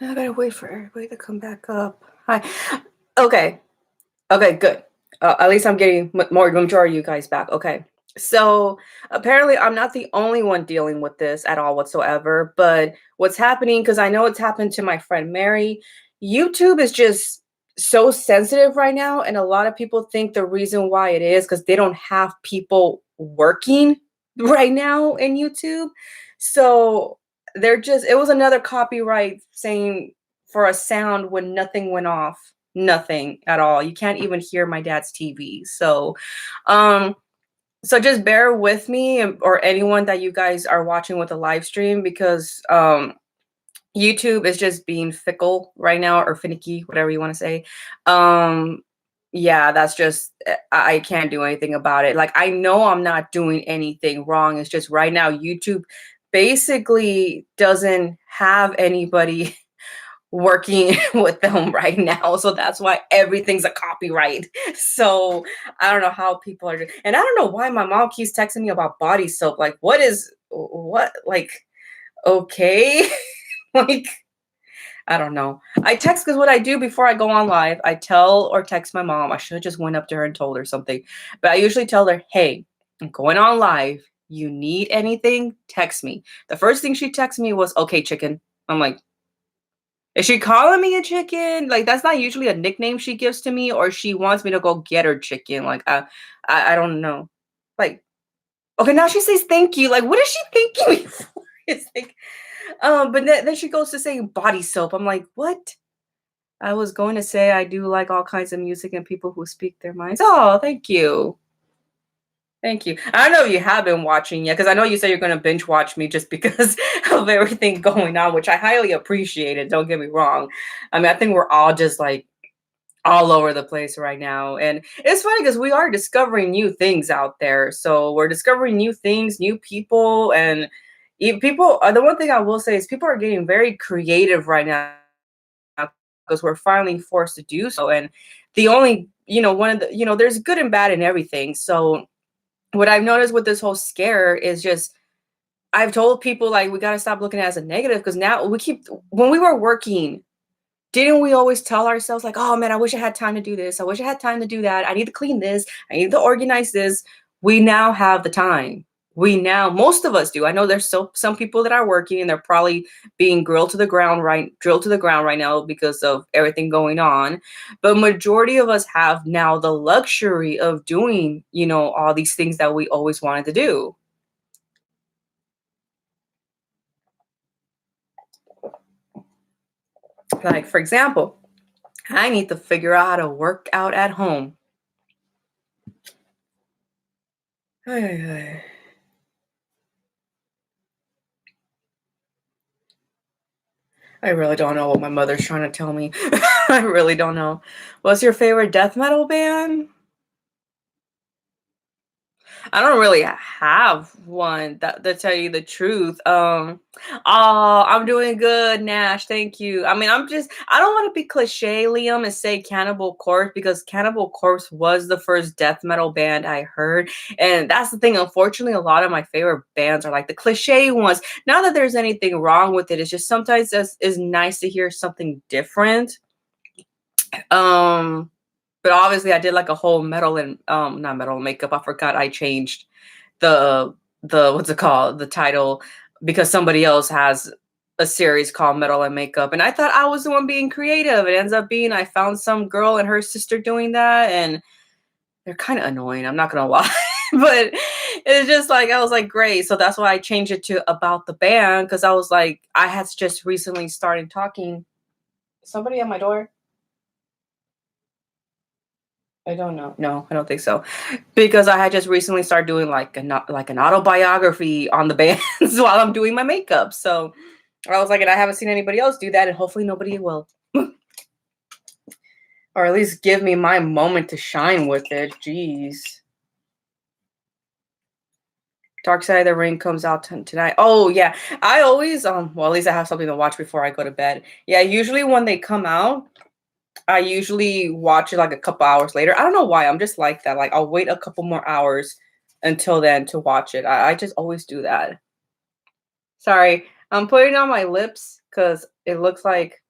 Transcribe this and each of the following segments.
I gotta wait for everybody to come back up. Hi. Okay. Okay, good. At least I'm getting more majority of you guys back. Okay. So apparently, I'm not the only one dealing with this at all whatsoever. But what's happening, because I know it's happened to my friend Mary, YouTube is just so sensitive right now. And a lot of people think the reason why it is because they don't have people working right now in YouTube. So it was another copyright saying for a sound when nothing went off. Nothing at all. You can't even hear my dad's TV. Um, so just bear with me or anyone that you guys are watching with a live stream because YouTube is just being fickle right now or finicky, whatever you want to say. Um, yeah, that's just I can't do anything about it. Like I know I'm not doing anything wrong. It's just right now YouTube basically doesn't have anybody working with them right now. So that's why everything's a copyright. So I don't know how people are, and I don't know why my mom keeps texting me about body soap. Like, like, okay. Like, I don't know. I text because what I do before I go on live, I tell or text my mom. I should have just went up to her and told her something. But I usually tell her, hey, I'm going on live. You need anything? Text me. The first thing she texted me was, okay, chicken. I'm like, is she calling me a chicken? Like that's not usually a nickname she gives to me, or she wants me to go get her chicken. Like I don't know. Like okay, now she says thank you. Like what is she thanking me for? It's like but then she goes to say body soap. I'm like what? I was going to say I do like all kinds of music and people who speak their minds. Oh, thank you. Thank you. I don't know if you have been watching yet, because I know you said you're going to binge watch me just because of everything going on, which I highly appreciate it. Don't get me wrong. I mean, I think we're all just like all over the place right now. And it's funny because we are discovering new things out there. So we're discovering new things, new people. And people, the one thing I will say is people are getting very creative right now because we're finally forced to do so. And the only, one of the, there's good and bad in everything. So, what I've noticed with this whole scare is just I've told people like we gotta stop looking at it as a negative because now when we were working, didn't we always tell ourselves like, oh man, I wish I had time to do this. I wish I had time to do that. I need to clean this. I need to organize this. We now have the time. Most of us do. I know there's some people that are working and they're probably being drilled to the ground right now because of everything going on. But majority of us have now the luxury of doing, all these things that we always wanted to do. Like, for example, I need to figure out how to work out at home. I really don't know what my mother's trying to tell me. I really don't know. What's your favorite death metal band? I don't really have one that to tell you the truth. Oh, I'm doing good, Nash. Thank you. I mean, I don't want to be cliche, Liam, and say Cannibal Corpse because Cannibal Corpse was the first death metal band I heard. And that's the thing. Unfortunately, a lot of my favorite bands are like the cliche ones. Not that there's anything wrong with it. It's just sometimes it's nice to hear something different. Um, but obviously I did like a whole metal and not metal makeup. I forgot I changed the what's it called? The title because somebody else has a series called Metal and Makeup. And I thought I was the one being creative. It ends up being I found some girl and her sister doing that and they're kind of annoying, I'm not gonna lie. But it's just like I was like, great. So that's why I changed it to About the Band because I was like, I had just recently started talking. Somebody at my door? I don't know. No, I don't think so. Because I had just recently started doing like an autobiography on the bands while I'm doing my makeup. So I was like, and I haven't seen anybody else do that, and hopefully nobody will. Or at least give me my moment to shine with it. Jeez. Dark Side of the Ring comes out tonight. Oh yeah. I always well, at least I have something to watch before I go to bed. Yeah, usually when they come out, I usually watch it like a couple hours later. I don't know why. I'm just like that. Like I'll wait a couple more hours until then to watch it. I just always do that. Sorry. I'm putting on my lips because it looks like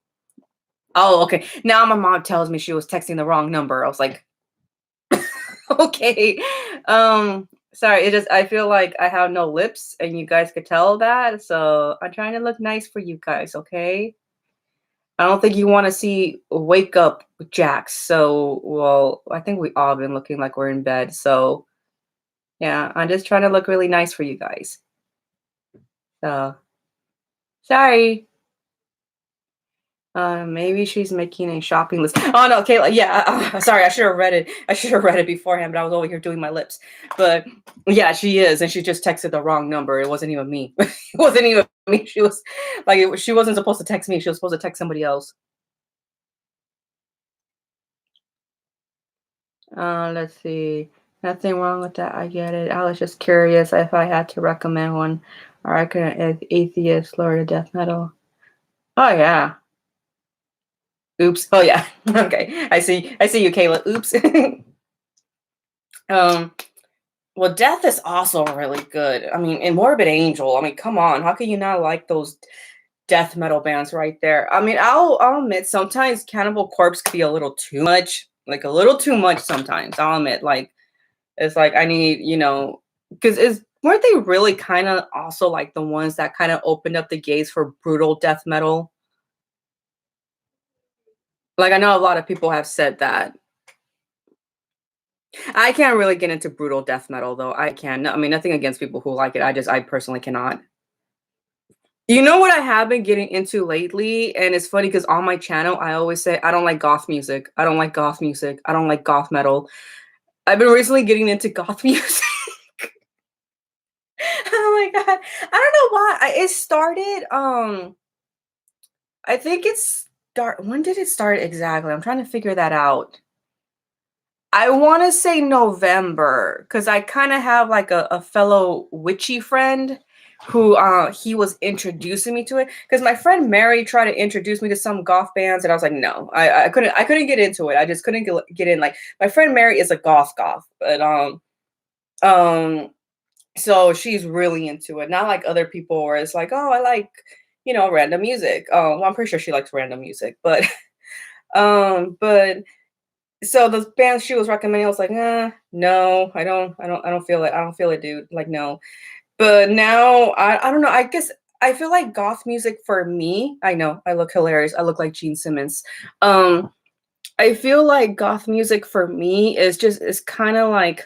Oh, okay. Now my mom tells me she was texting the wrong number. I was like, okay. Sorry, it just I feel like I have no lips and you guys could tell that. So I'm trying to look nice for you guys, okay? I don't think you want to see wake up with Jax. So, well, I think we all been looking like we're in bed. So, yeah, I'm just trying to look really nice for you guys. So, sorry. Maybe she's making a shopping list. Oh no, Kayla. Yeah, sorry. I should have read it. I should have read it beforehand, but I was over here doing my lips. But yeah, she is, and she just texted the wrong number. It wasn't even me. It wasn't even me. She was like, she wasn't supposed to text me. She was supposed to text somebody else. Let's see. Nothing wrong with that. I get it. I was just curious if I had to recommend one, or I could atheist, Florida death metal. Oh yeah. Oops. Oh yeah. Okay. I see. I see you, Kayla. Oops. um. Well, Death is also really good. I mean, and Morbid Angel. I mean, come on. How can you not like those death metal bands right there? I mean, I'll admit sometimes Cannibal Corpse can be a little too much. Like a little too much sometimes. I'll admit. Like it's like I need, because is weren't they really kind of also like the ones that kind of opened up the gates for brutal death metal? Like I know a lot of people have said that. I can't really get into brutal death metal though. I can. I mean, nothing against people who like it. I personally cannot. You know what I have been getting into lately? And it's funny because on my channel, I always say, I don't like goth music. I don't like goth music. I don't like goth metal. I've been recently getting into goth music. Oh my God. I don't know why. It started, I think when did it start exactly? I'm trying to figure that out. I want to say November because I kind of have like a fellow witchy friend who he was introducing me to it because my friend Mary tried to introduce me to some goth bands and I was like no I couldn't get into it. I just couldn't get in. Like my friend Mary is a goth but um so she's really into it, not like other people where it's like, oh, I like random music. Well, I'm pretty sure she likes random music, but but so the bands she was recommending, I was like, no, I don't feel it. I don't feel it, dude. Like, no. But now I don't know. I guess I feel like goth music for me, I know I look hilarious. I look like Gene Simmons. I feel like goth music for me is kind of like,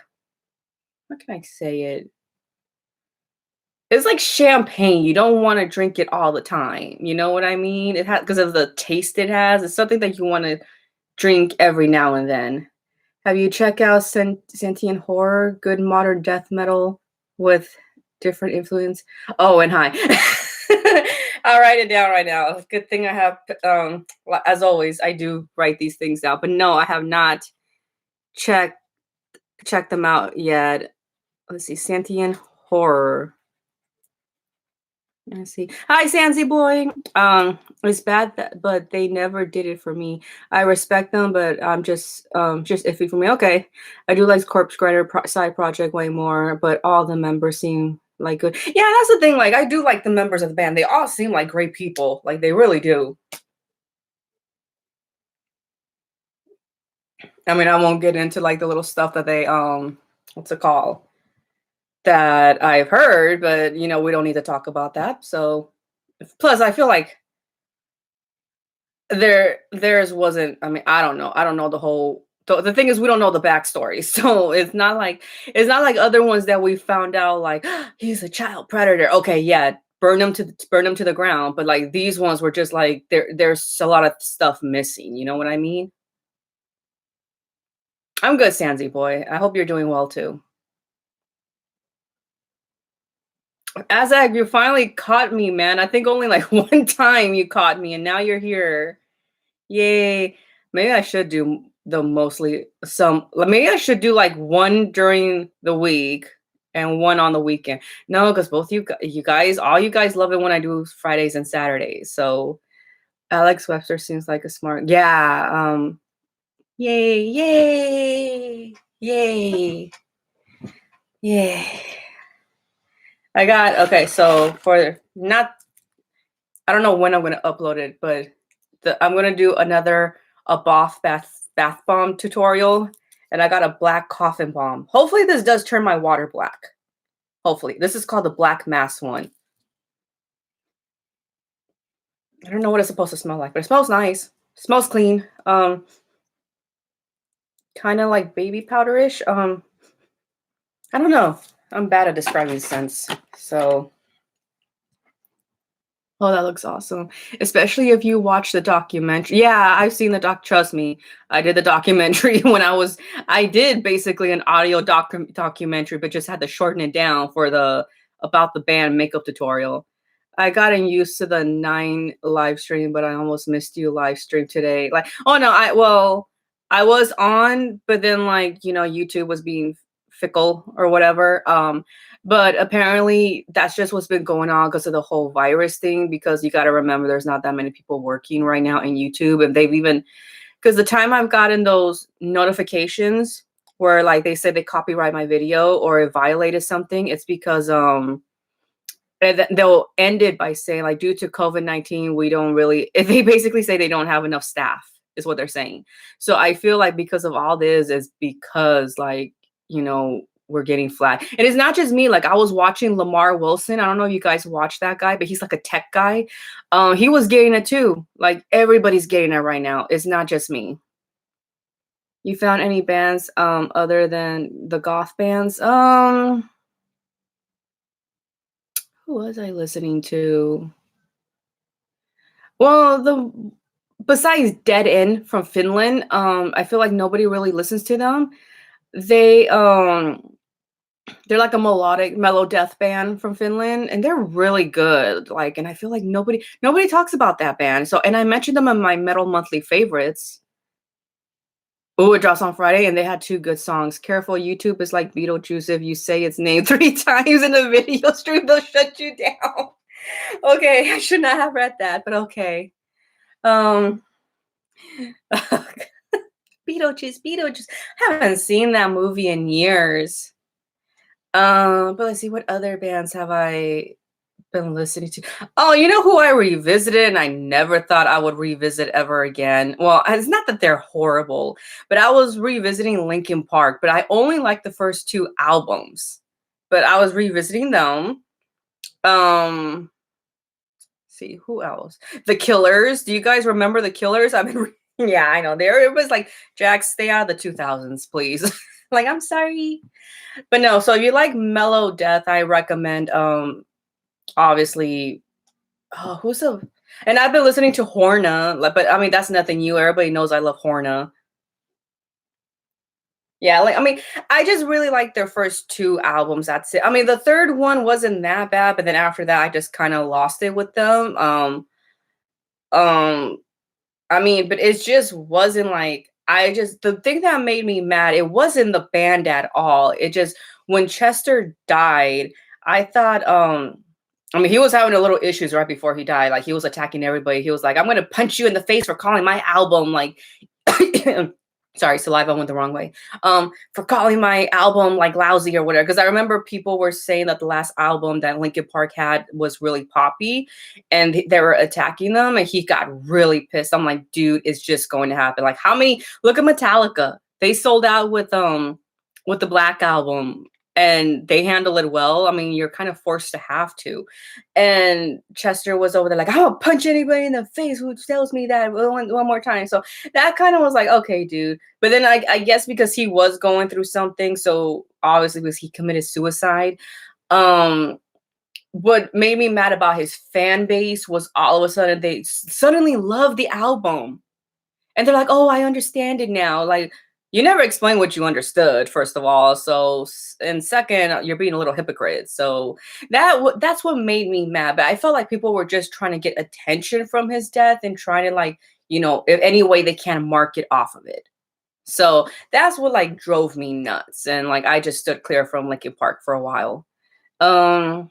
how can I say it? It's like champagne. You don't want to drink it all the time. You know what I mean? It has because of the taste it has. It's something that you want to drink every now and then. Have you checked out Sentient Horror? Good modern death metal with different influence. Oh, and hi. I'll write it down right now. Good thing I have, as always, I do write these things down. But no, I have not checked checked them out yet. Let's see, Sentient Horror. Let's see. Hi, Sansy boy. It's bad that, but they never did it for me. I respect them, but I'm just iffy for me. Okay, I do like Corpse Grinder side project way more, but all the members seem like good. Yeah, that's the thing. Like, I do like the members of the band. They all seem like great people. Like, they really do. I mean, I won't get into like the little stuff that they what's it called? That I've heard, but we don't need to talk about that. So, plus, I feel like theirs wasn't. I mean, I don't know the whole. The thing is, we don't know the backstory, so it's not like other ones that we found out like he's a child predator. Okay, yeah, burn them to the ground. But like these ones were just like there's a lot of stuff missing. You know what I mean? I'm good, Sansi boy. I hope you're doing well too. Azag, you finally caught me, man. I think only like one time you caught me, and now you're here. Yay. Maybe I should do the mostly maybe I should do like one during the week and one on the weekend. No, because both you guys, all you guys love it when I do Fridays and Saturdays. So Alex Webster seems like a smart. Yeah. Yay, yay, yay, yay. Okay, so for not I don't know when I'm gonna upload it, but I'm gonna do another a bath bomb tutorial, and I got a black coffin bomb. Hopefully this does turn my water black. Hopefully. This is called the black mass one. I don't know what it's supposed to smell like, but it smells nice. Smells clean. Kind of like baby powderish. I don't know. I'm bad at describing scents. So, oh, that looks awesome. Especially if you watch the documentary. Yeah, I've seen the doc. Trust me, I did the documentary when I did basically an audio documentary, but just had to shorten it down for about the band makeup tutorial. I gotten used to the 9 live stream, but I almost missed you live stream today. Like, oh no, I was on, but then like, YouTube was being fickle or whatever. But apparently that's just what's been going on because of the whole virus thing, because you got to remember there's not that many people working right now in YouTube. And they've even, because the time I've gotten those notifications where like they said they copyright my video or it violated something, it's because and they'll end it by saying like, due to COVID-19, we don't really, if they basically say they don't have enough staff is what they're saying. So I feel like because of all this is because like, we're getting flat. And it's not just me. Like I was watching Lamar Wilson. I don't know if you guys watch that guy, but he's like a tech guy. He was getting it too. Like everybody's getting it right now. It's not just me. You found any bands other than the goth bands? Who was I listening to? Well, besides Dead End from Finland, I feel like nobody really listens to them. They're like a melodic mellow death band from Finland, and they're really good. Like, and I feel like nobody talks about that band. So, and I mentioned them in my Metal Monthly favorites. Oh, it drops on Friday, and they had 2 good songs. Careful, YouTube is like Beetlejuice. If you say its name 3 times in a video stream, they'll shut you down. Okay, I should not have read that, but okay. Beetlejuice. Haven't seen that movie in years. But let's see, what other bands have I been listening to? Oh, you know who I revisited and I never thought I would revisit ever again? Well, it's not that they're horrible, but I was revisiting Linkin Park, but I only liked the first 2 albums. But I was revisiting them. See, who else? The Killers. Do you guys remember the Killers? I've been yeah, I know. It was like, Jax, stay out of the 2000s, please. Like, I'm sorry. But no, so if you like mellow death, I recommend obviously and I've been listening to Horna, but I mean that's nothing new. Everybody knows I love Horna. Yeah, like I mean, I just really like their first 2 albums. That's it. I mean, the third one wasn't that bad, but then after that I just kind of lost it with them. Um I mean, but it just wasn't like the thing that made me mad, it wasn't the band at all. It just when Chester died, I thought I mean, he was having a little issues right before he died. Like he was attacking everybody. He was like, "I'm gonna punch you in the face for calling my album like sorry, saliva went the wrong way. For calling my album like lousy or whatever." Because I remember people were saying that the last album that Linkin Park had was really poppy, and they were attacking them, and he got really pissed. I'm like, dude, it's just going to happen. Like, how many? Look at Metallica. They sold out with the Black Album, and they handle it well. I mean, you're kind of forced to have to. And Chester was over there like, "I'll punch anybody in the face who tells me that one more time." So that kind of was like, okay, dude. But then I guess because he was going through something, so obviously because he committed suicide. What made me mad about his fan base was all of a sudden they suddenly love the album. And they're like, "Oh, I understand it now." Like, you never explain what you understood, first of all. So, and second, you're being a little hypocrite. So that's what made me mad. But I felt like people were just trying to get attention from his death and trying to like, if any way they can market off of it. So that's what like drove me nuts. And like I just stood clear from Linkin Park for a while. Um,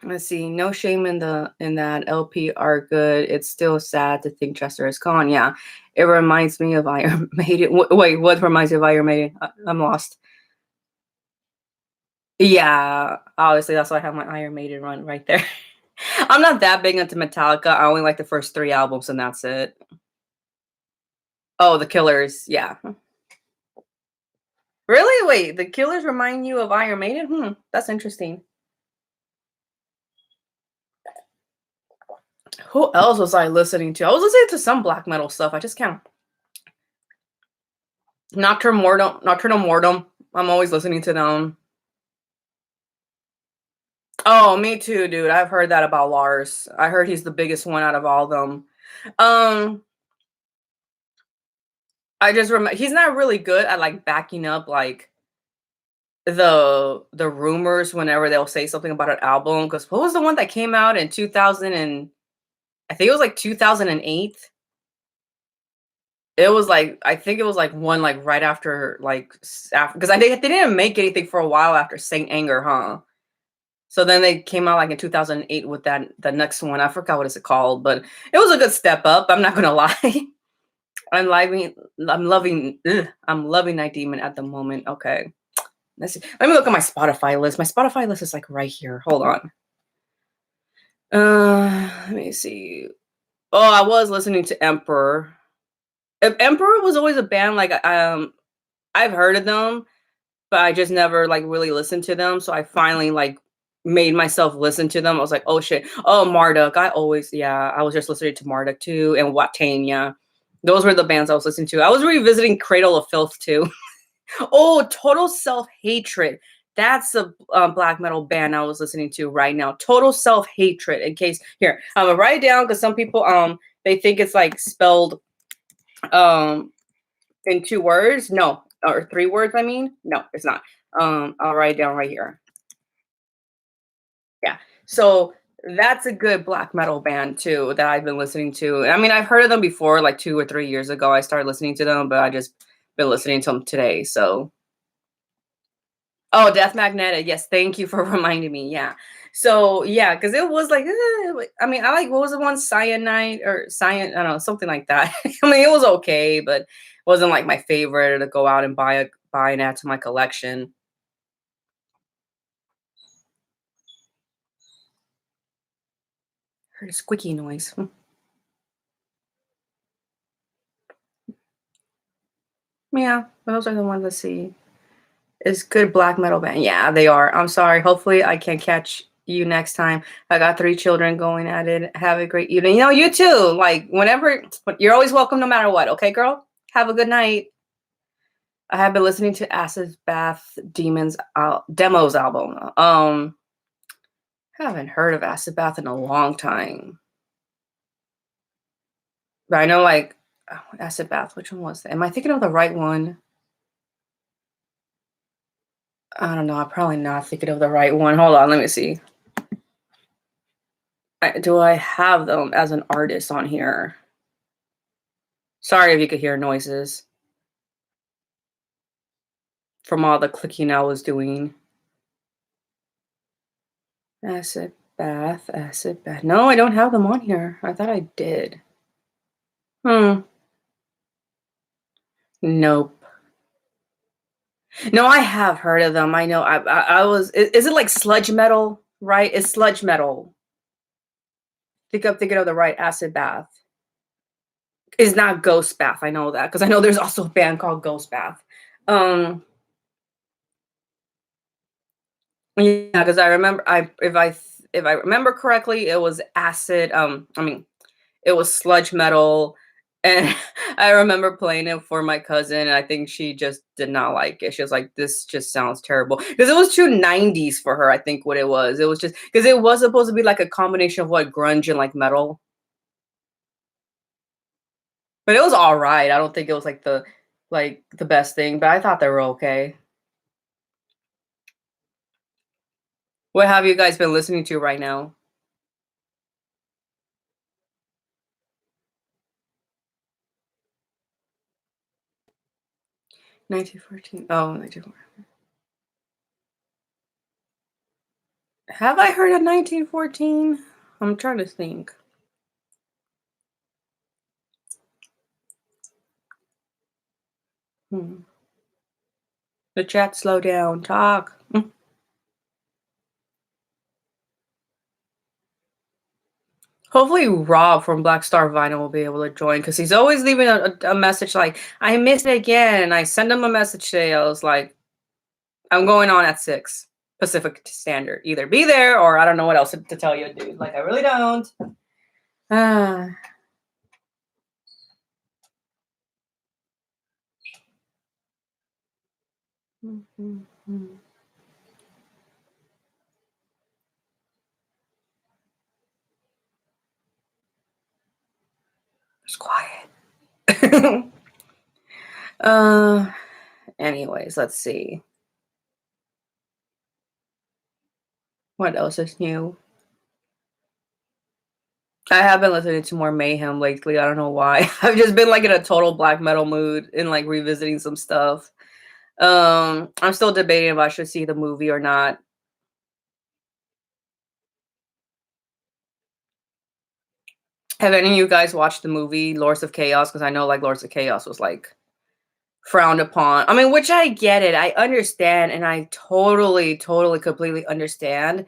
Let's see. No shame in that LP are good. It's still sad to think Chester is gone. Yeah, it reminds me of Iron Maiden. Wait, what reminds you of Iron Maiden? I'm lost. Yeah, obviously that's why I have my Iron Maiden run right there. I'm not that big into Metallica. I only like the first 3 albums and that's it. Oh, The Killers, yeah. Really? Wait, The Killers remind you of Iron Maiden? That's interesting. Who else was I listening to? I was listening to some black metal stuff. I just can't. Nocturnal Mortem. I'm always listening to them. Oh, me too, dude. I've heard that about Lars. I heard he's the biggest one out of all of them. Um, I just remember he's not really good at like backing up like the rumors whenever they'll say something about an album. Because what was the one that came out in 2000 and I think it was like 2008? It was like I think it was like one like right after like after because I think they didn't make anything for a while after Saint Anger, huh? So then they came out like in 2008 with that the next one. I forgot what it's called, but it was a good step up. I'm not gonna lie. I'm loving I'm loving Night Demon at the moment. Okay. Let's see. Let me look at my Spotify list. My Spotify list is like right here. Hold on. Let me see. Oh, I was listening to Emperor. Emperor was always a band like I've heard of them, but I just never like really listened to them. So I finally like made myself listen to them. I was like, oh shit. Oh, Marduk. I was just listening to Marduk too and Watania. Those were the bands I was listening to. I was revisiting Cradle of Filth too. Oh, Total Self Hatred. That's a black metal band I was listening to right now. Total Self Hatred. In case here, I'm gonna write it down because some people they think it's like spelled um in 2 words. No, or 3 words. I mean, no, it's not. I'll write it down right here. Yeah. So that's a good black metal band too that I've been listening to. I mean, I've heard of them before, like 2 or 3 years ago. I started listening to them, but I just been listening to them today. So oh, Death Magnetic. Yes, thank you for reminding me. Yeah. So yeah, because it was like, I mean, I like what was the one cyanide or cyan, I don't know, something like that. I mean, it was okay, but it wasn't like my favorite to go out and buy and add to my collection. Heard a squeaky noise. Yeah, those are the ones. Let's see. It's good black metal band. Yeah, they are. I'm sorry. Hopefully, I can catch you next time. I got 3 children going at it. Have a great evening. You know, you too. Like whenever you're always welcome, no matter what. Okay, girl. Have a good night. I have been listening to Acid Bath Demons demos album. Haven't heard of Acid Bath in a long time, but I know like Acid Bath. Which one was that? Am I thinking of the right one? I don't know. I'm probably not thinking of the right one. Hold on. Let me see. Do I have them as an artist on here? Sorry if you could hear noises from all the clicking I was doing. Acid Bath. No, I don't have them on here. I thought I did. Hmm. Nope. No, I have heard of them. I know. I was. Is it like sludge metal? Right? It's sludge metal. Think I'm thinking of the right Acid Bath. It's not Ghost Bath. I know that because I know there's also a band called Ghost Bath. Um, yeah, because I remember if I remember correctly, it was acid. I mean, it was sludge metal, and I remember playing it for my cousin, and I think she just did not like it. She was like, "This just sounds terrible," because it was too '90s for her. I think what it was. It was just because it was supposed to be like a combination of what grunge and like metal, but it was all right. I don't think it was like the best thing, but I thought they were okay. What have you guys been listening to right now? 1914. Oh, 1914. Have I heard of 1914? I'm trying to think. Hmm. The chat, slow down, talk. Hopefully Rob from Black Star Vinyl will be able to join because he's always leaving a message like, I missed it again. And I send him a message today. I was like, I'm going on at 6 Pacific Standard. Either be there or I don't know what else to tell you, dude. Like, I really don't. Ah. It's quiet. uh, anyways, let's see. What else is new? I have been listening to more Mayhem lately. I don't know why. I've just been like in a total black metal mood and like revisiting some stuff. I'm still debating if I should see the movie or not. Have any of you guys watched the movie Lords of Chaos? Because I know like Lords of Chaos was like frowned upon. I mean, which I get it. I understand and I totally, totally, completely understand.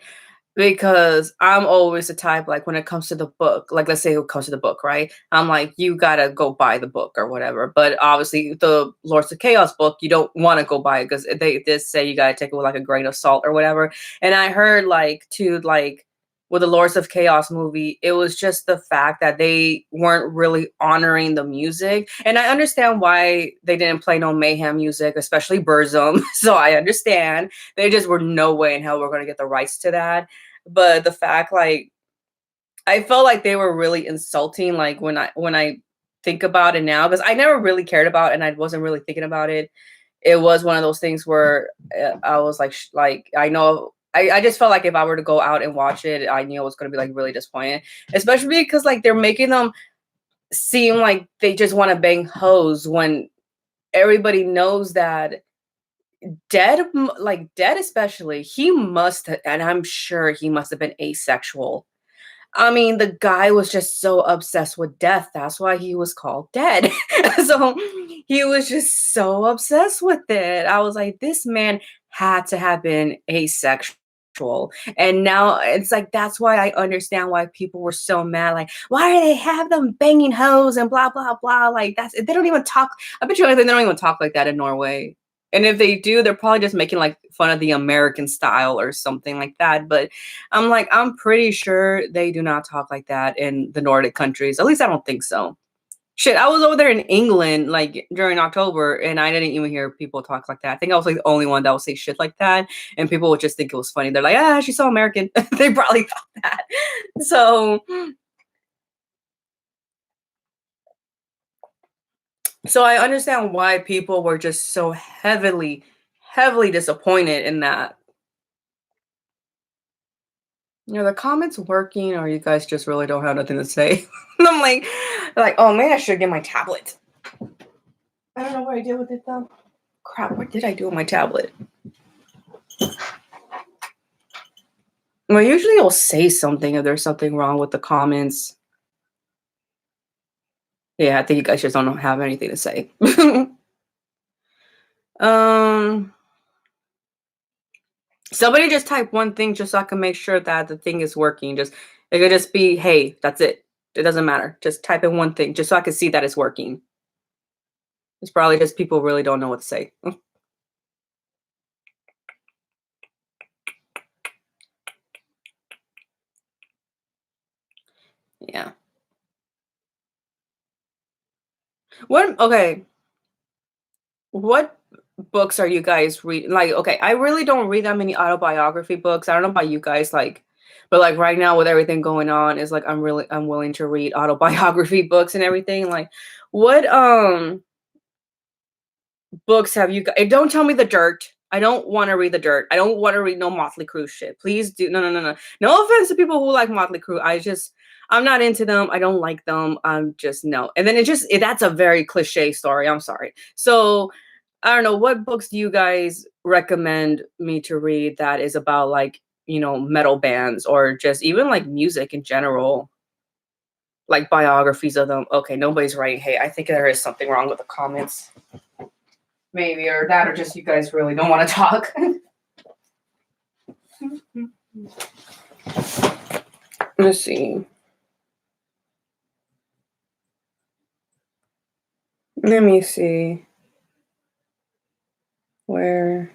Because I'm always the type, like, when it comes to the book, like, let's say it comes to the book, right? I'm like, you gotta go buy the book or whatever. But obviously, the Lords of Chaos book, you don't want to go buy it because they just say you gotta take it with like a grain of salt or whatever. And I heard like with the Lords of Chaos movie, it was just the fact that they weren't really honoring the music. And I understand why they didn't play no Mayhem music, especially Burzum. So I understand. They just were no way in hell we're gonna get the rights to that. But the fact, like, I felt like they were really insulting, like, when I think about it now, because I never really cared about it and I wasn't really thinking about it. It was one of those things where I was like, I know I just felt like if I were to go out and watch it, I knew I was going to be like really disappointed, especially because like they're making them seem like they just want to bang hoes when everybody knows that Dead especially, he must, and I'm sure he must have been asexual. I mean, the guy was just so obsessed with death. That's why he was called Dead. So he was just so obsessed with it. I was like, this man had to have been asexual. And now it's like, that's why I understand why people were so mad. Like, why do they have them banging hoes and blah, blah, blah? Like, they don't even talk. I bet you anything, they don't even talk like that in Norway. And if they do, they're probably just making like fun of the American style or something like that. But I'm like, I'm pretty sure they do not talk like that in the Nordic countries. At least I don't think so. Shit, I was over there in England like during October and I didn't even hear people talk like that. I think I was like the only one that would say shit like that. And people would just think it was funny. They're like, ah, she's so American. They probably thought that. So I understand why people were just so heavily, heavily disappointed in that. The comments working, or you guys just really don't have nothing to say? And I'm like, oh man, I should get my tablet. I don't know what I did with it though. Crap, what did I do with my tablet? Well, usually it'll say something if there's something wrong with the comments. Yeah, I think you guys just don't have anything to say. um, Somebody just type one thing just so I can make sure that the thing is working. Just it could just be, hey, that's it. It doesn't matter. Just type in one thing just so I can see that it's working. It's probably just people really don't know what to say. Yeah. Okay. What books are you guys reading? Like, okay, I really don't read that many autobiography books. I don't know about you guys, like, but like right now with everything going on, is like I'm willing to read autobiography books and everything. Like, what books have you guys? Don't tell me the dirt. I don't want to read the dirt. I don't want to read no Motley Crue shit. Please do. No, no, no, no. No offense to people who like Motley Crue. I'm not into them. I don't like them. I'm just no. And then that's a very cliche story. I'm sorry. So I don't know, what books do you guys recommend me to read that is about like, metal bands or just even like music in general, like biographies of them? Okay, nobody's writing. Hey, I think there is something wrong with the comments. Maybe, or that, or just you guys really don't want to talk. Let's see. Let me see. Where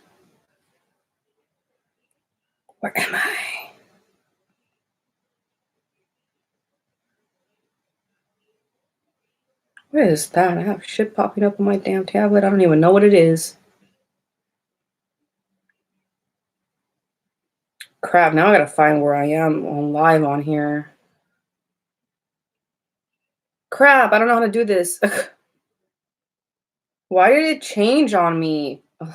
am I? What is that? I have shit popping up on my damn tablet. I don't even know what it is. Crap, now I gotta find where I am on live on here. Crap, I don't know how to do this. Why did it change on me? Ugh, I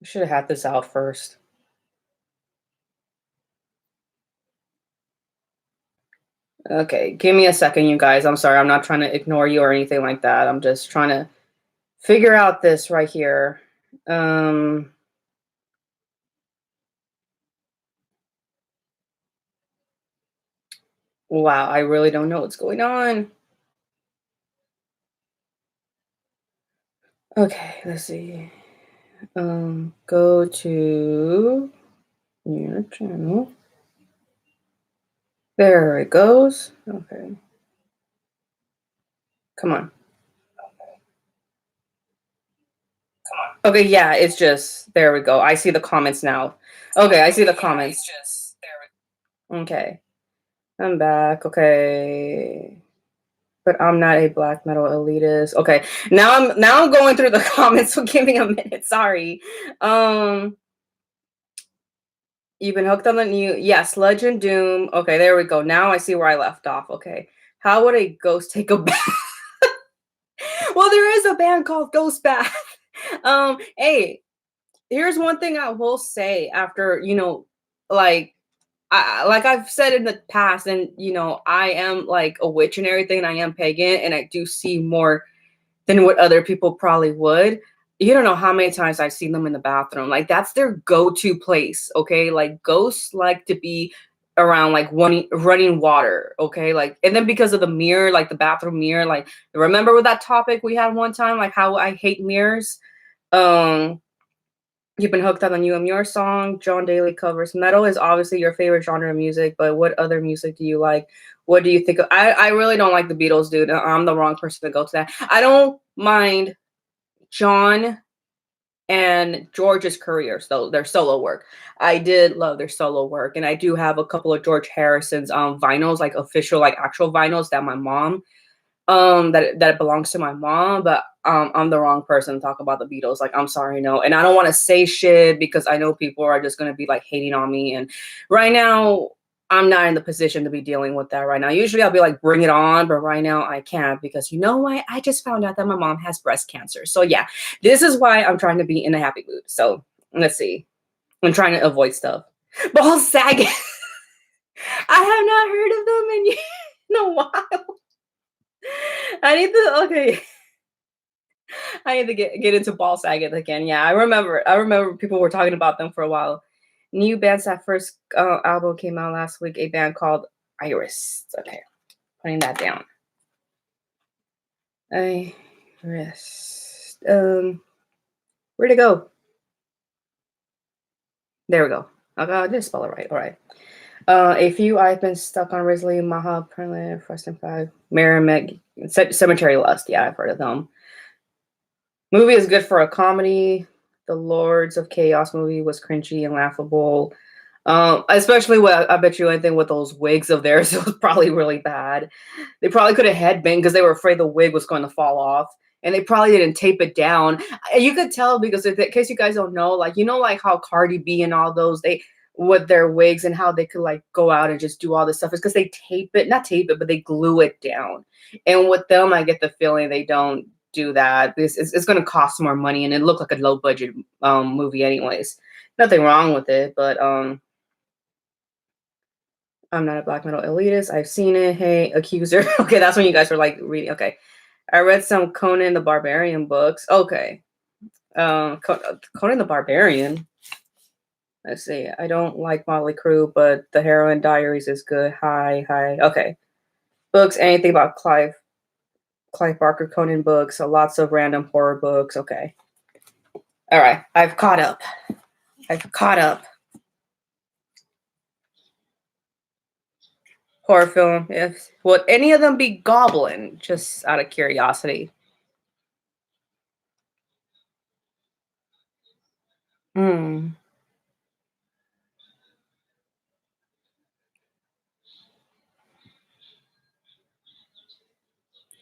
should have had this out first. Okay, give me a second, you guys. I'm sorry. I'm not trying to ignore you or anything like that. I'm just trying to figure out this right here. Wow, I really don't know what's going on. Okay, let's see. Go to your channel. There it goes. Okay. Come on. Okay, yeah, it's just there we go. I see the comments now. Okay, I see the comments. Okay. I'm back. Okay. But I'm not a black metal elitist. Okay. Now I'm going through the comments, so give me a minute. Sorry. Um You've been hooked on the new, yes, Legend Doom. Okay, there we go. Now I see where I left off. Okay. How would a ghost take a bath? Well, there is a band called Ghost Bath. Hey, here's one thing I will say after, like like I've said in the past, and I am like a witch and everything, and I am pagan, and I do see more than what other people probably would. You don't know how many times I've seen them in the bathroom. Like that's their go-to place. Okay, like ghosts like to be around like running water. Okay, like and then because of the mirror, like the bathroom mirror. Like remember with that topic we had one time, like how I hate mirrors. Um, You've been hooked on the new Amur song. John Daly covers. Metal is obviously your favorite genre of music, but what other music do you like? What do you think of? I really don't like the Beatles, dude. I'm the wrong person to go to that. I don't mind John and George's careers, though their solo work. I did love their solo work, and I do have a couple of George Harrison's vinyls, like official, like actual vinyls that my mom that it belongs to my mom, but I'm the wrong person to talk about the Beatles. Like, I'm sorry, no. And I don't want to say shit because I know people are just gonna be like hating on me. And right now, I'm not in the position to be dealing with that right now. Usually I'll be like, bring it on, but right now I can't because you know what? I just found out that my mom has breast cancer. So yeah, this is why I'm trying to be in a happy mood. So let's see. I'm trying to avoid stuff. Ball sagging. I have not heard of them in a while. I need to okay. I need to get into ball sagging again. Yeah, I remember. I remember people were talking about them for a while. New bands that first album came out last week. A band called Iris. Okay, putting that down. Iris. Where'd it go? There we go. Okay, I did spell it right. All right. A few I've been stuck on recently. Maha, Perlin, First and Five, Merrimack, Cemetery Lust. Yeah, I've heard of them. Movie is good for a comedy. The Lords of Chaos movie was cringy and laughable. Especially with, I bet you anything with those wigs of theirs, it was probably really bad. They probably could have headbanged because they were afraid the wig was going to fall off. And they probably didn't tape it down. You could tell because in case you guys don't know, like, like how Cardi B and all those, they, with their wigs and how they could like go out and just do all this stuff is because they tape it, not tape it, but they glue it down. And with them, I get the feeling they don't do that because it's going to cost more money and it looked like a low budget movie anyways. Nothing wrong with it, but I'm not a black metal elitist. I've seen it. Hey, accuser. Okay, that's when you guys were like reading. Okay, I read some Conan the Barbarian books. Okay, Conan the Barbarian. Let's see. I don't like Motley Crue, but the Heroine Diaries is good. Hi, hi. Okay, books. Anything about Clive Barker Conan books. So lots of random horror books. Okay. All right. I've caught up. I've caught up. Horror film. If would any of them be Goblin? Just out of curiosity. Hmm.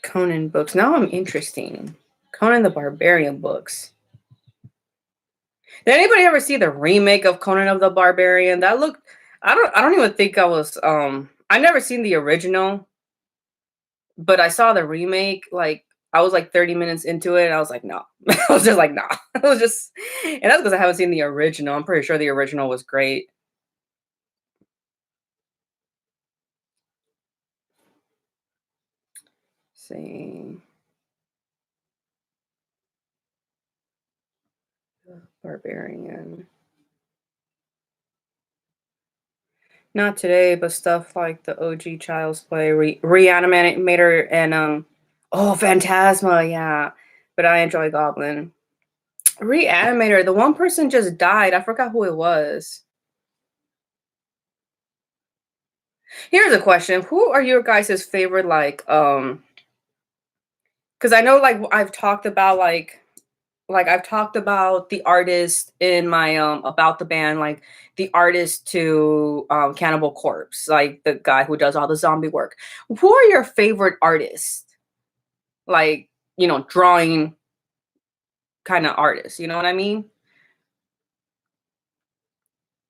Conan books. Now I'm interesting. Conan the Barbarian books. Did anybody ever see the remake of Conan of the Barbarian? That looked. I don't even think I was. I never seen the original, but I saw the remake. Like I was like 30 minutes into it. And I was like, no. I was just like, nah. I was just, and that's because I haven't seen the original. I'm pretty sure the original was great. Let's see. Barbarian. Not today, but stuff like the OG Child's Play, Reanimator, and oh, Phantasma, yeah. But I enjoy Goblin. Reanimator, the one person just died. I forgot who it was. Here's a question. Who are your guys' favorite, like, because I know like I've talked about like I've talked about the artist in my about the band, like the artist to Cannibal Corpse, like the guy who does all the zombie work. Who are your favorite artists? Like, drawing kind of artists, you know what I mean?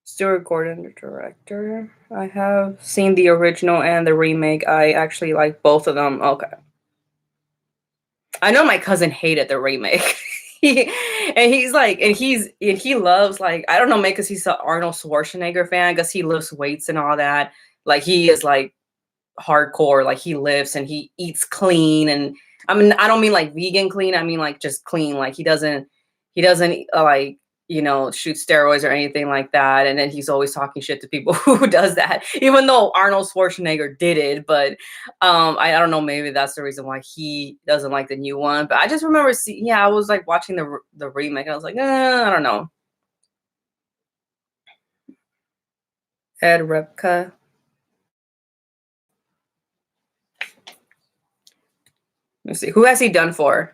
Stuart Gordon, the director. I have seen the original and the remake. I actually like both of them. Okay. I know my cousin hated the remake. he, and he's like, and he loves like, I don't know, maybe because he's an Arnold Schwarzenegger fan, I guess he lifts weights and all that. Like he is like hardcore, like he lifts and he eats clean. And I mean, I don't mean like vegan clean, I mean like just clean. Like he doesn't like, shoot steroids or anything like that. And then he's always talking shit to people who does that, even though Arnold Schwarzenegger did it. But I don't know, maybe that's the reason why he doesn't like the new one. But I just remember yeah, I was like watching the remake and I was like, I don't know. Ed Repka. Let's see, who has he done for?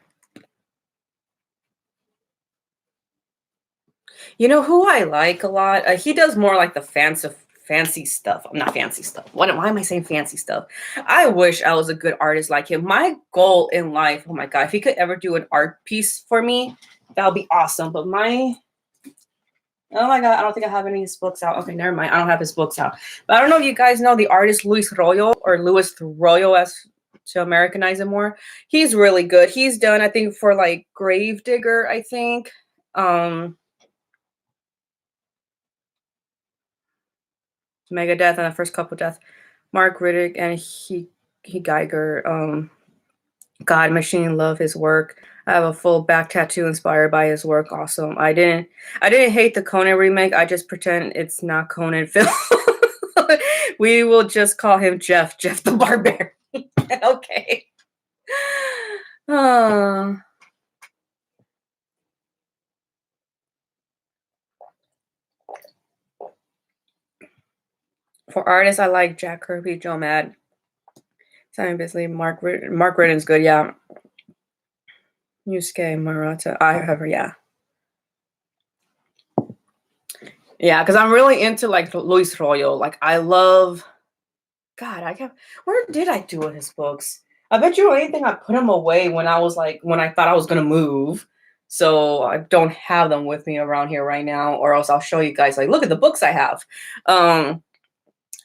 You know who I like a lot? He does more like the fancy stuff. I'm not fancy stuff. Why am I saying fancy stuff? I wish I was a good artist like him. My goal in life, oh my god, if he could ever do an art piece for me, that would be awesome. But oh my god, I don't think I have any of his books out. Okay, never mind. I don't have his books out. But I don't know if you guys know the artist Luis Royo, or Luis Royo as to Americanize it more. He's really good. He's done, I think, for like Gravedigger, I think. Megadeth and the first couple deaths. Mark Riddick and he Geiger. God Machine, love his work. I have a full back tattoo inspired by his work. Awesome. I didn't hate the Conan remake. I just pretend it's not Conan film. We will just call him Jeff the Barbarian. Okay. Uh, for artists, I like Jack Kirby, Joe Mad, Simon Bisley, Mark Ridden's good, yeah. Yusuke Murata. I have her, yeah. Yeah, because I'm really into like Luis Royo. Like I love God, I can't where did I do with his books? I bet you anything I put them away when I was like when I thought I was gonna move. So I don't have them with me around here right now, or else I'll show you guys like look at the books I have.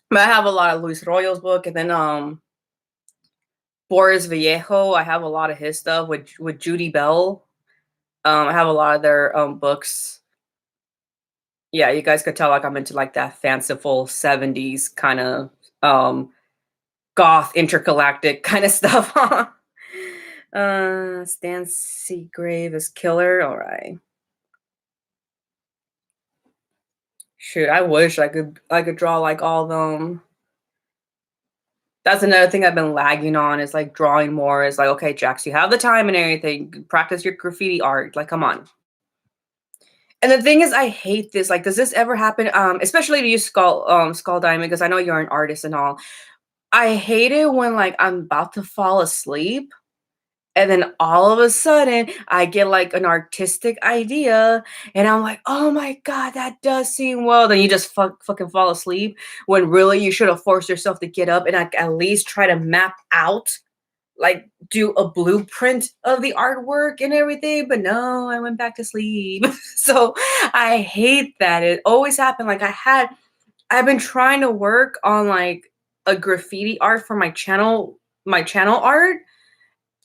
But I have a lot of Luis Royo's book, and then Boris Vallejo. I have a lot of his stuff with Judy Bell. I have a lot of their books. Yeah, you guys could tell like I'm into like that fanciful 70s kind of goth intergalactic kind of stuff. Stan Seagrave is killer. All right. Shoot, I wish I could draw like all of them. That's another thing I've been lagging on is like drawing more. Is like, okay, Jax, you have the time and everything. Practice your graffiti art. Like, come on. And the thing is, I hate this. Like, does this ever happen? Especially to you, Skull Diamond, because I know you're an artist and all. I hate it when, like, I'm about to fall asleep, and then all of a sudden, I get, like, an artistic idea, and I'm like, "Oh my god, that does seem well." Then you just fucking fall asleep when really you should have forced yourself to get up and, like, at least try to map out, like, do a blueprint of the artwork and everything, but no, I went back to sleep. So, I hate that. It always happened, like, I've been trying to work on, like, a graffiti art for my channel art,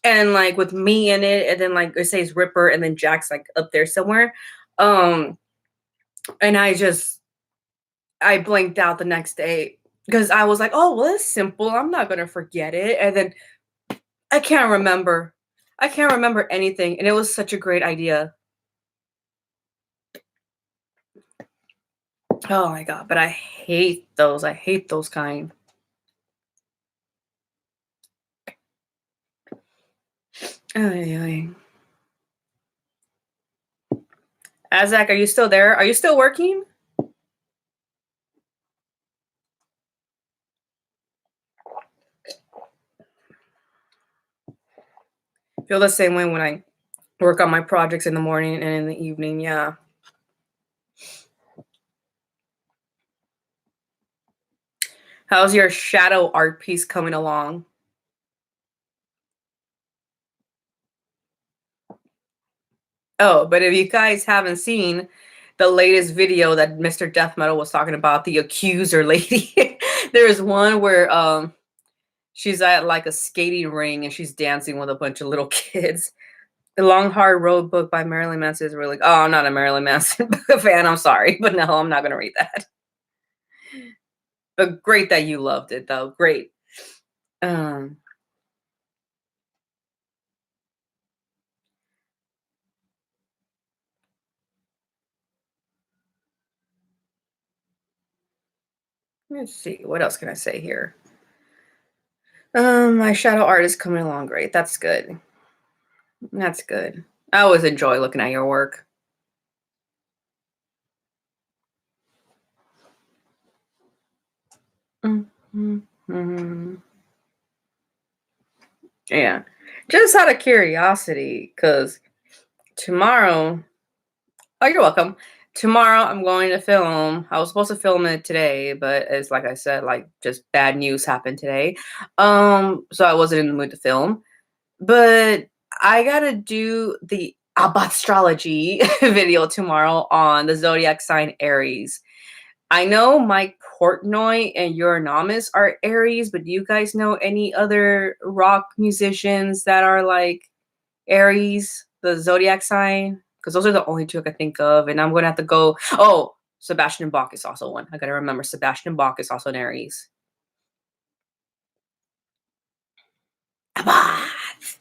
and, like, with me in it, and then, like, it says Ripper, and then Jack's, like, up there somewhere, um, and I blinked out the next day because I was like, "Oh, well, it's simple, I'm not gonna forget it," and then I can't remember. I can't remember anything, and it was such a great idea. Oh my god, but I hate those kind. Ay, ay. Azak, are you still there? Are you still working? Feel the same way when I work on my projects in the morning and in the evening, yeah. How's your shadow art piece coming along? Oh, but if you guys haven't seen the latest video that Mr. Death Metal was talking about, the accuser lady, there's one where she's at like a skating ring and she's dancing with a bunch of little kids. The Long Hard Road book by Marilyn Manson is really. Oh, I'm not a Marilyn Manson fan. I'm sorry, but no, I'm not gonna read that. But great that you loved it, though. Great. Um, let's see. What else can I say here? My shadow art is coming along great. That's good. That's good. I always enjoy looking at your work. Mhm. Yeah. Just out of curiosity, because tomorrow, oh, you're welcome. Tomorrow I'm going to film. I was supposed to film it today, but it's like I said, like just bad news happened today. So I wasn't in the mood to film. But I gotta do the Astrology video tomorrow on the zodiac sign Aries. I know Mike Portnoy and Euronymous are Aries, but do you guys know any other rock musicians that are like Aries, the zodiac sign? Because those are the only two I can think of, and I'm gonna have to go. Oh, Sebastian Bach is also one. I gotta remember Sebastian Bach is also an Aries. Abath!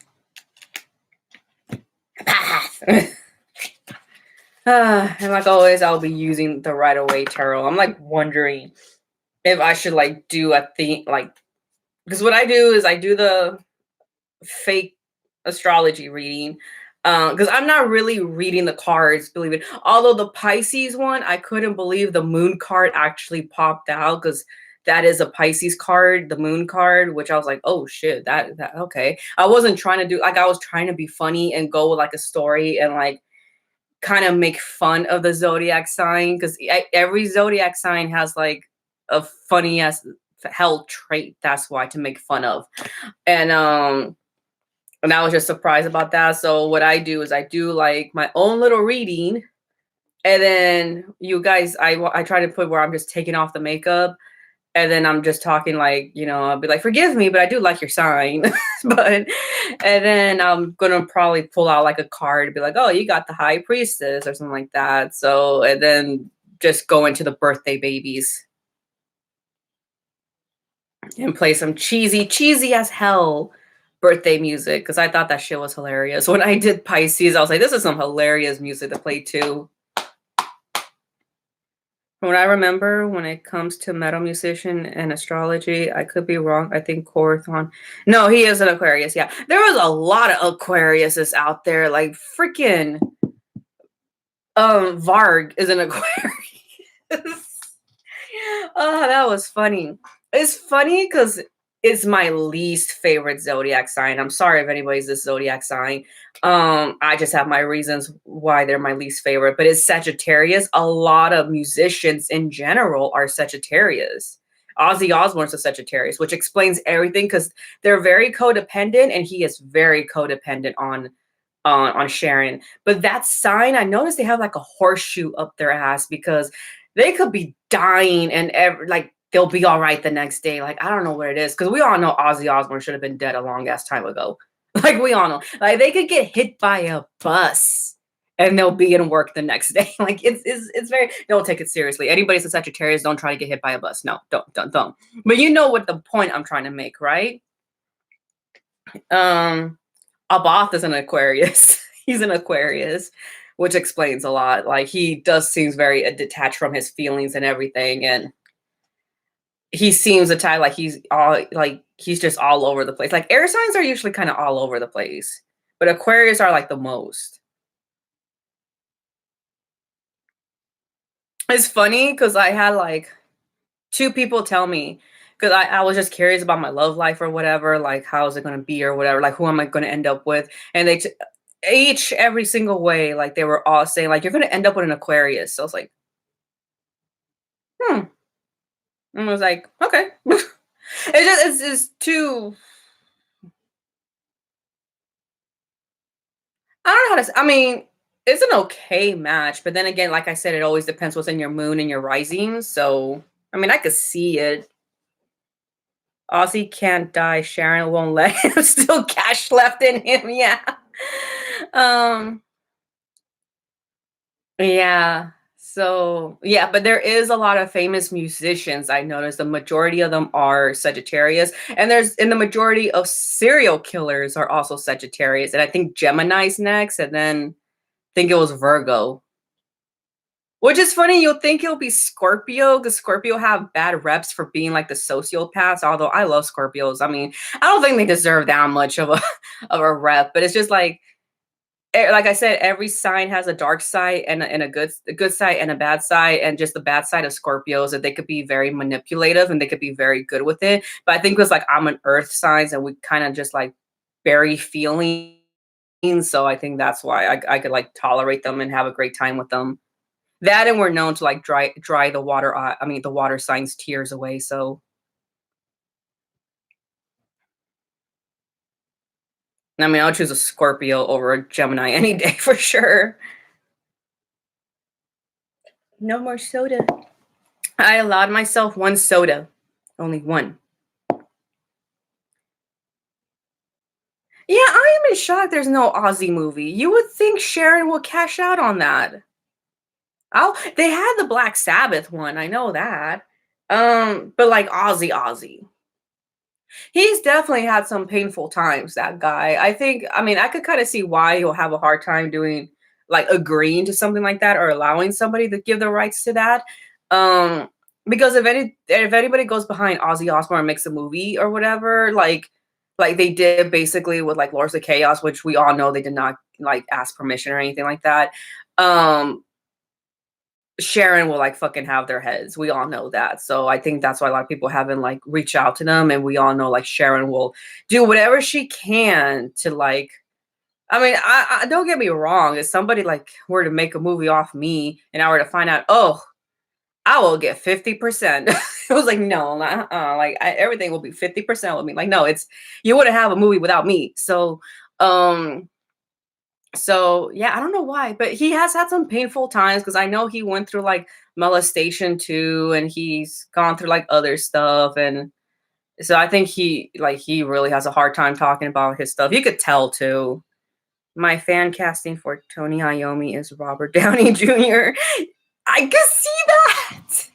Abath! And like always, I'll be using the Right Away Tarot. I'm like wondering if I should like do a thing like because what I do is I do the fake astrology reading because I'm not really reading the cards, believe it. Although the Pisces one, I couldn't believe the moon card actually popped out because that is a Pisces card, the moon card, which I was like, oh shit, that okay. I wasn't trying to do like I was trying to be funny and go with like a story and like kind of make fun of the zodiac sign because every zodiac sign has like a funny ass hell trait. That's why to make fun of, and and I was just surprised about that. So what I do is I do like my own little reading, and then you guys, I try to put where I'm just taking off the makeup, and then I'm just talking like, I'll be like, forgive me, but I do like your sign. But and then I'm gonna probably pull out like a card and be like, oh, you got the high priestess or something like that. So and then just go into the birthday babies and play some cheesy as hell birthday music because I thought that shit was hilarious. When I did Pisces, I was like, this is some hilarious music to play too. From what I remember, when it comes to metal musician and astrology, I could be wrong. I think Corathon. No, he is an Aquarius. Yeah, there was a lot of Aquariuses out there. Like freaking Varg is an Aquarius. Oh, that was funny. It's funny because is my least favorite zodiac sign. I'm sorry if anybody's this zodiac sign. I just have my reasons why they're my least favorite, but it's Sagittarius. A lot of musicians in general are Sagittarius. Ozzy Osbourne's a Sagittarius, which explains everything because they're very codependent, and he is very codependent on Sharon. But that sign, I noticed they have like a horseshoe up their ass because they could be dying and like they'll be all right the next day. Like I don't know what it is because we all know Ozzy Osbourne should have been dead a long ass time ago. Like we all know, like they could get hit by a bus and they'll be in work the next day. Like it's very, don't take it seriously. Anybody's a Sagittarius, don't try to get hit by a bus. No, don't. But you know what the point I'm trying to make, right? Um, Abath is an Aquarius. He's an Aquarius, which explains a lot. Like he does seems very detached from his feelings and everything, and he seems a type like he's just all over the place. Like air signs are usually kind of all over the place, but Aquarius are like the most. It's funny because I had like two people tell me because I was just curious about my love life or whatever, like how is it going to be or whatever, like who am I going to end up with, and each every single way, like they were all saying like you're going to end up with an Aquarius. So I was like, hmm. And I was like, okay. It's just too. I don't know how to. I mean, it's an okay match, but then again, like I said, it always depends what's in your moon and your rising. So I mean, I could see it. Ozzy can't die. Sharon won't let him. Still cash left in him. Yeah. Um. Yeah. So yeah, but there is a lot of famous musicians. I noticed the majority of them are Sagittarius, and there's in the majority of serial killers are also Sagittarius, and I think Gemini's next, and then I think it was Virgo. Which is funny, you'll think it'll be Scorpio because Scorpio have bad reps for being like the sociopaths. Although I love Scorpios. I mean, I don't think they deserve that much of a of a rep, but it's just like I said, every sign has a dark side and a good side and a bad side, and just the bad side of Scorpios that they could be very manipulative and they could be very good with it. But I think it was like I'm an earth signs and we kind of just like bury feelings. So I think that's why I could like tolerate them and have a great time with them. That and we're known to like dry the water I mean the water signs tears away. So I mean I'll choose a Scorpio over a Gemini any day for sure. No more soda. I allowed myself one soda. Only one. Yeah, I am in shock there's no Ozzy movie. You would think Sharon will cash out on that. Oh, they had the Black Sabbath one, I know that. But like Ozzy. He's definitely had some painful times, that guy. I mean, I could kind of see why he'll have a hard time doing like agreeing to something like that or allowing somebody to give the rights to that. Um, because if anybody goes behind Ozzy Osbourne and makes a movie or whatever, like they did basically with like Lords of Chaos, which we all know they did not like ask permission or anything like that. Um, Sharon will like fucking have their heads. We all know that. So I think that's why a lot of people haven't like reached out to them. And we all know like Sharon will do whatever she can to like, I mean, I don't get me wrong. If somebody like were to make a movie off me and I were to find out, oh, I will get 50%. It was like, no, like everything will be 50% with me. Like, no, you wouldn't have a movie without me. Um, so yeah, I don't know why, but he has had some painful times because I know he went through like molestation too, and he's gone through like other stuff, and so I think he really has a hard time talking about his stuff. You could tell too. My fan casting for Tony Iommi is Robert Downey Jr. I can see that.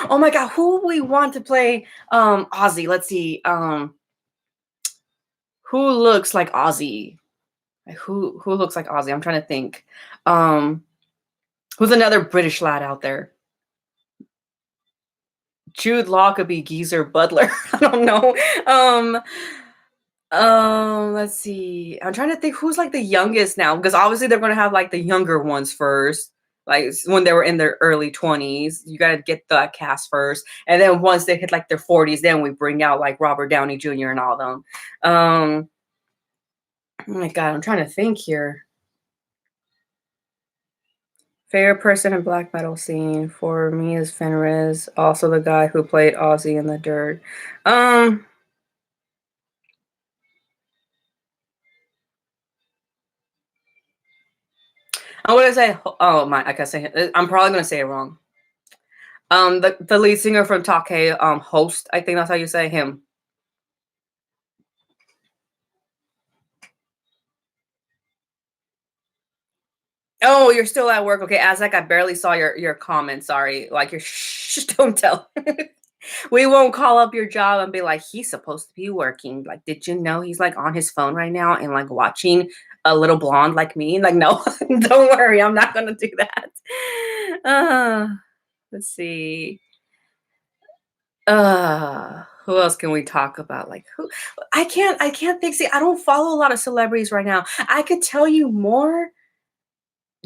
Oh my god, who we want to play Ozzy? Let's see. Who looks like Ozzy? Who looks like Ozzy? I'm trying to think. Um Who's another British lad out there? Jude Law could be Geezer Butler. I don't know. Let's see. I'm trying to think who's like the youngest now, because obviously they're gonna have like the younger ones first. like when they were in their early 20s. You got to get that cast first, and then once they hit like their 40s, then we bring out like Robert Downey Jr. and all them. Oh my god, I'm trying to think here. Favorite person in black metal scene for me is Fenriz, also the guy who played Ozzy in the Dirt. I'm gonna say, oh my, I can say it. I'm probably gonna say it wrong. The lead singer from Take, Host, I think that's how you say him. Oh, you're still at work. Okay, Azek, I barely saw your comment. Sorry, like your shh, don't tell. We won't call up your job and be like, he's supposed to be working. Like, did you know he's like on his phone right now and like watching a little blonde like me? Like, no, don't worry, I'm not gonna do that. Let's see. Who else can we talk about? Like who I can't think. See, I don't follow a lot of celebrities right now. I could tell you more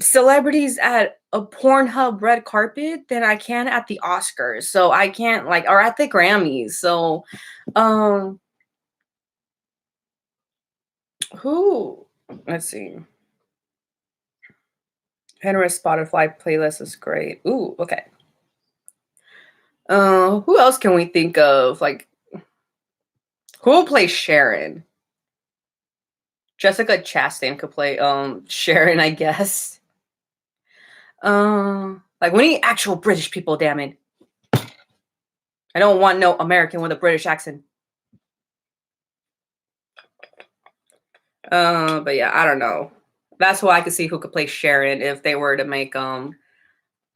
celebrities at a Pornhub red carpet than I can at the Oscars. So I can't like or at the Grammys. So um who let's see. Henry's Spotify playlist is great. Ooh, okay. Who else can we think of? Like who will play Sharon? Jessica Chastain could play Sharon, I guess. Like we need actual British people, damn it. I don't want no American with a British accent. But yeah, I don't know. That's who I could see who could play Sharon if they were to make an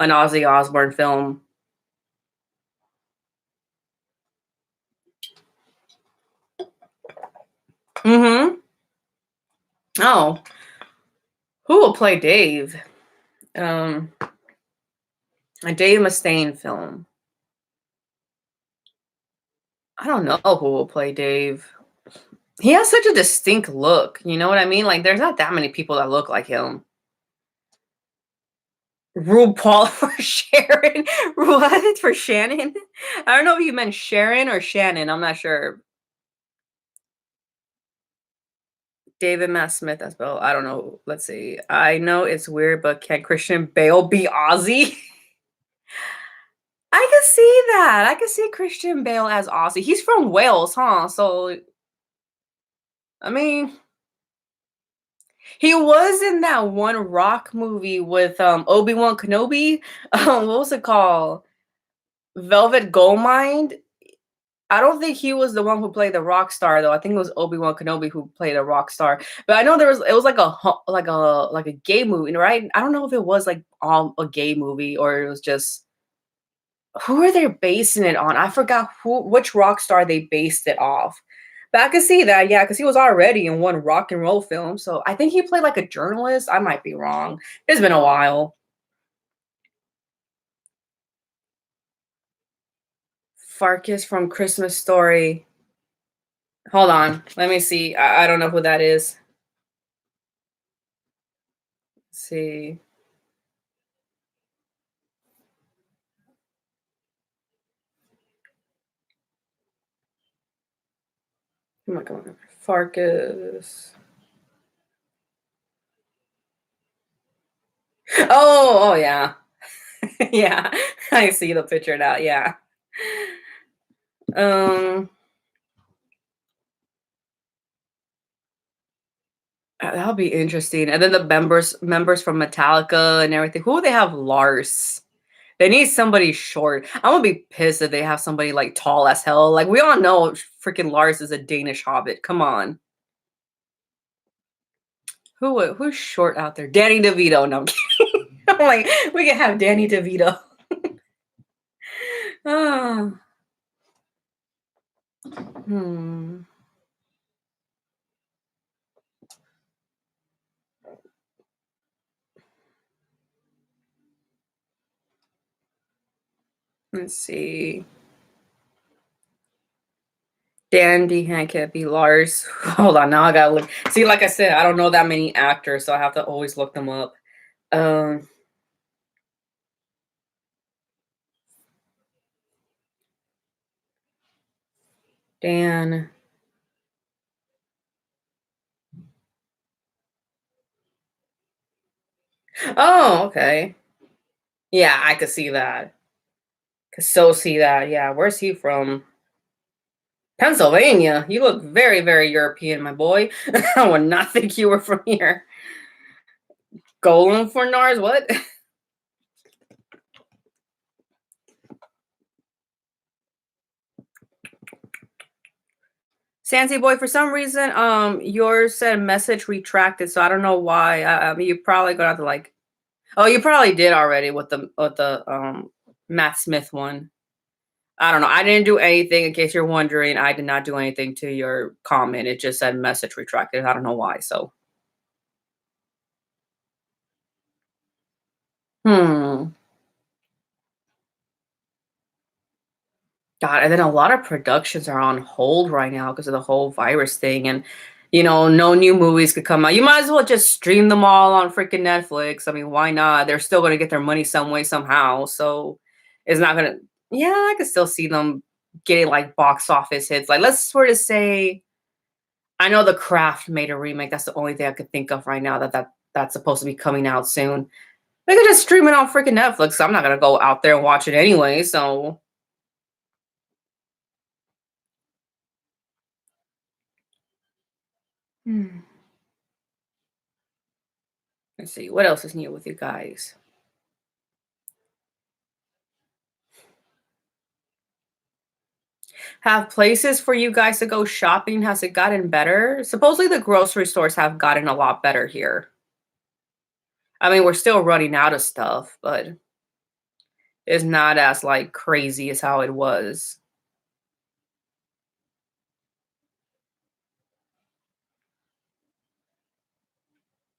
Ozzy Osbourne film. Mm-hmm. Oh, who will play Dave? Um, a Dave Mustaine film. I don't know who will play Dave. He has such a distinct look. You know what I mean? Like, there's not that many people that look like him. RuPaul for Sharon. What for Shannon? I don't know if you meant Sharon or Shannon. I'm not sure. David Matt Smith as well. I don't know. Let's see. I know it's weird, but can Christian Bale be Ozzy? I can see that. I can see Christian Bale as Ozzy. He's from Wales, huh? So I mean, he was in that one rock movie with Obi-Wan Kenobi. What was it called? Velvet Goldmine. I don't think he was the one who played the rock star though. I think it was Obi-Wan Kenobi who played a rock star. But I know it was like a gay movie, right? I don't know if it was like a gay movie or it was just who are they basing it on? I forgot which rock star they based it off. But I could see that, yeah, because he was already in one rock and roll film. So I think he played like a journalist. I might be wrong. It's been a while. Farkas from Christmas Story. Hold on. Let me see. I don't know who that is. Let's see. Oh my god. Farkas. Oh, oh yeah. Yeah. I see the picture now. Yeah. Um that'll be interesting. And then the members from Metallica and everything. Who would they have? Lars. They need somebody short. I'm gonna be pissed if they have somebody like tall as hell. Like we all know freaking Lars is a Danish hobbit. Come on. Who's short out there? Danny DeVito. No, I'm kidding. I'm like, we can have Danny DeVito. Oh. Hmm. Let's see. Dandy Hand can't be Lars. Hold on, now I gotta look. See, like I said, I don't know that many actors, so I have to always look them up. Um, Dan. Oh, okay. Yeah, I could see that. Could so see that. Yeah, where's he from? Pennsylvania. You look very, very European, my boy. I would not think you were from here. Golem for Nars? What? Sansi boy, for some reason, yours said message retracted, so I don't know why. I mean, you probably gonna have to like. Oh, you probably did already with the Matt Smith one. I don't know. I didn't do anything. In case you're wondering, I did not do anything to your comment. It just said message retracted. I don't know why. So, hmm. God, and then a lot of productions are on hold right now because of the whole virus thing, and no new movies could come out. You might as well just stream them all on freaking Netflix. I mean, why not? They're still going to get their money some way, somehow. So it's not gonna. Yeah, I could still see them getting like box office hits. Like, let's sort of say, I know The Craft made a remake. That's the only thing I could think of right now that's supposed to be coming out soon. They could just stream it on freaking Netflix. I'm not gonna go out there and watch it anyway. So. Hmm. Let's see, what else is new with you guys? Have places for you guys to go shopping, has it gotten better? Supposedly the grocery stores have gotten a lot better here. I mean, we're still running out of stuff, but it's not as like crazy as how it was.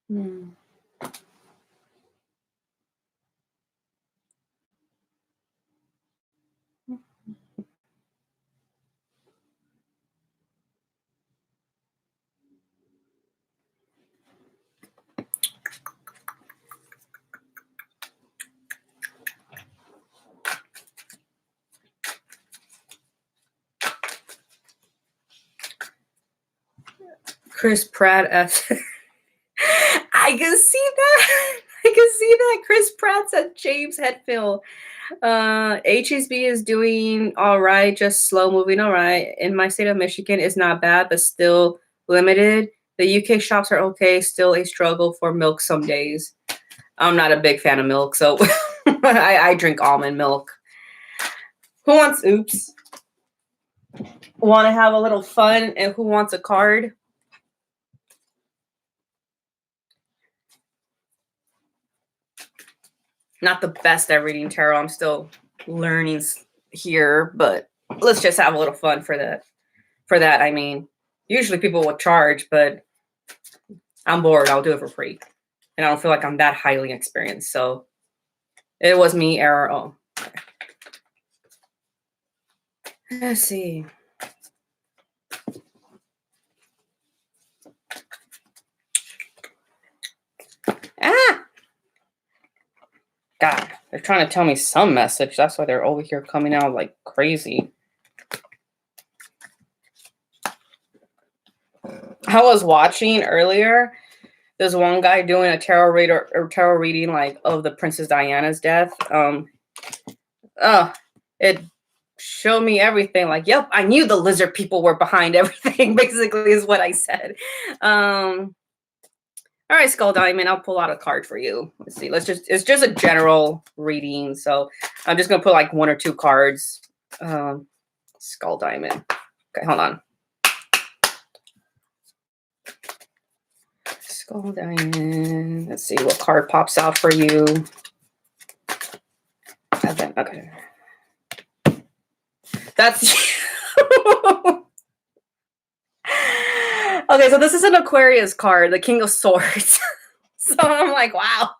Hmm. Chris Pratt as I can see that. I can see that Chris Pratt's at James Hetfield. HSB is doing all right, just slow moving all right. In my state of Michigan, it's not bad, but still limited. The UK shops are okay, still a struggle for milk some days. I'm not a big fan of milk, so I drink almond milk. Who wants, oops, want to have a little fun and who wants a card? Not the best at reading tarot. I'm still learning here, but let's just have a little fun for that. For that, I mean, usually people will charge, but I'm bored. I'll do it for free. And I don't feel like I'm that highly experienced. So it was me, error. Oh, let's see. Ah, God, they're trying to tell me some message. That's why they're over here coming out like crazy. I was watching earlier. There's one guy doing a tarot reading like of the Princess Diana's death. It showed me everything. Like, yep, I knew the lizard people were behind everything. Basically, is what I said. All right, Skull Diamond, I'll pull out a card for you. Let's see. It's just a general reading. So I'm just going to put like one or two cards. Skull Diamond. Okay, hold on. Skull Diamond. Let's see what card pops out for you. Okay. That's... Okay, so this is an Aquarius card, the King of Swords. So I'm like, wow.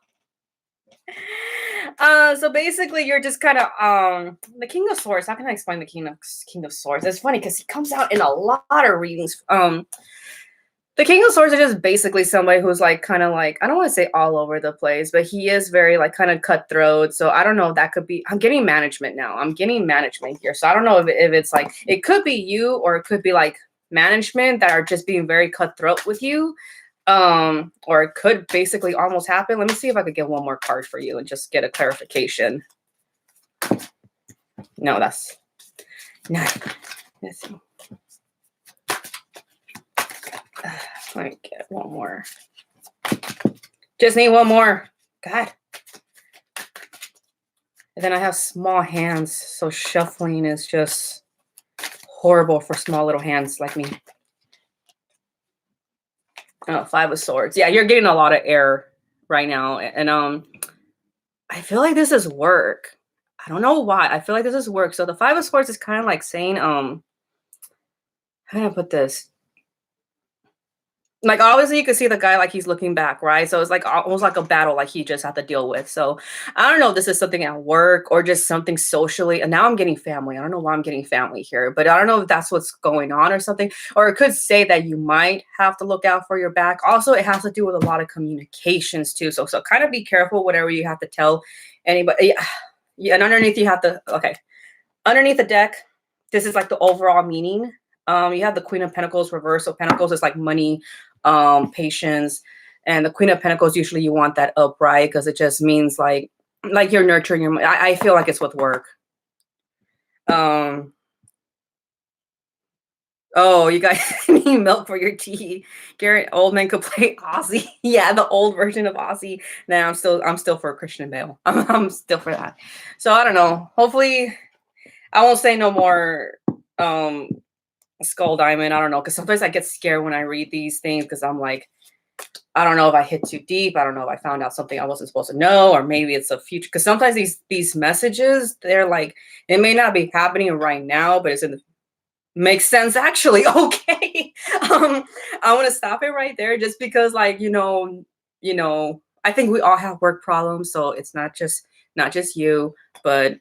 So basically, you're just kind of the King of Swords. How can I explain the King of Swords? It's funny because he comes out in a lot of readings. The King of Swords is just basically somebody who's like kind of like, I don't want to say all over the place, but he is very like kind of cutthroat. So I don't know if that could be, I'm getting management now. I'm getting management here. So I don't know if it's like, it could be you or it could be like management that are just being very cutthroat with you. Or it could basically almost happen. Let me see if I could get one more card for you and just get a clarification. No, that's not. Let's see. Let me get one more. Just need one more. God. And then I have small hands, so shuffling is just horrible for small little hands like me. Oh, 5 of Swords. Yeah, you're getting a lot of air right now. And I feel like this is work. I don't know why. I feel like this is work. So the 5 of Swords is kind of like saying, how can I put this? Like, obviously, you can see the guy, like, he's looking back, right? So it's like almost like a battle, like he just had to deal with. So I don't know if this is something at work or just something socially. And now I'm getting family. I don't know why I'm getting family here, but I don't know if that's what's going on or something. Or it could say that you might have to look out for your back. Also, it has to do with a lot of communications too. So kind of be careful whatever you have to tell anybody. Yeah, yeah, and underneath you have to, okay. Underneath the deck, this is like the overall meaning. You have the Queen of Pentacles reverse. So Pentacles is like money, patience, and the Queen of Pentacles, usually you want that upright because it just means like you're nurturing your. I feel like it's with work. Oh, you guys need milk for your tea. Garrett Oldman could play Ozzy. Yeah, the old version of Ozzy. Nah, I'm still for Christian Bale. I'm still for that. So I don't know. Hopefully, I won't say no more. Skull Diamond. I don't know, because sometimes I get scared when I read these things because I'm like, I don't know if I hit too deep. I don't know if I found out something I wasn't supposed to know, or maybe it's a future. Because sometimes these messages, they're like, it may not be happening right now, but it's in the makes sense actually. Okay. I want to stop it right there just because, like, I think we all have work problems, so it's not just you, but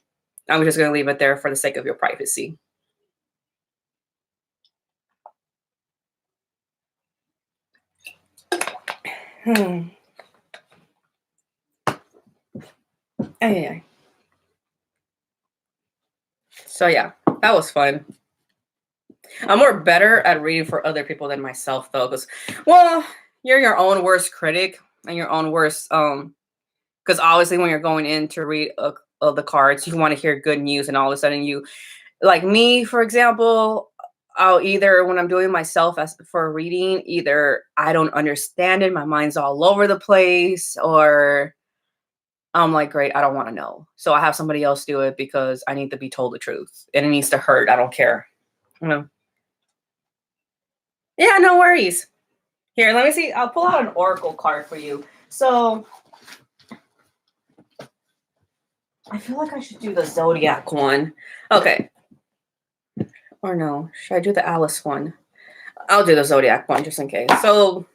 I'm just gonna leave it there for the sake of your privacy. Hmm. Yeah. So yeah, that was fun. I'm more better at reading for other people than myself though, because well, you're your own worst critic and your own worst because obviously when you're going in to read the cards, you want to hear good news, and all of a sudden you, like me, for example, I'll either, when I'm doing myself as for a reading, either I don't understand it, my mind's all over the place, or I'm like, great, I don't want to know. So I have somebody else do it because I need to be told the truth and it needs to hurt. I don't care. You know? Yeah, no worries. Here, let me see. I'll pull out an oracle card for you. So I feel like I should do the zodiac one. Okay. Or no, should I do the Alice one? I'll do the zodiac one just in case. So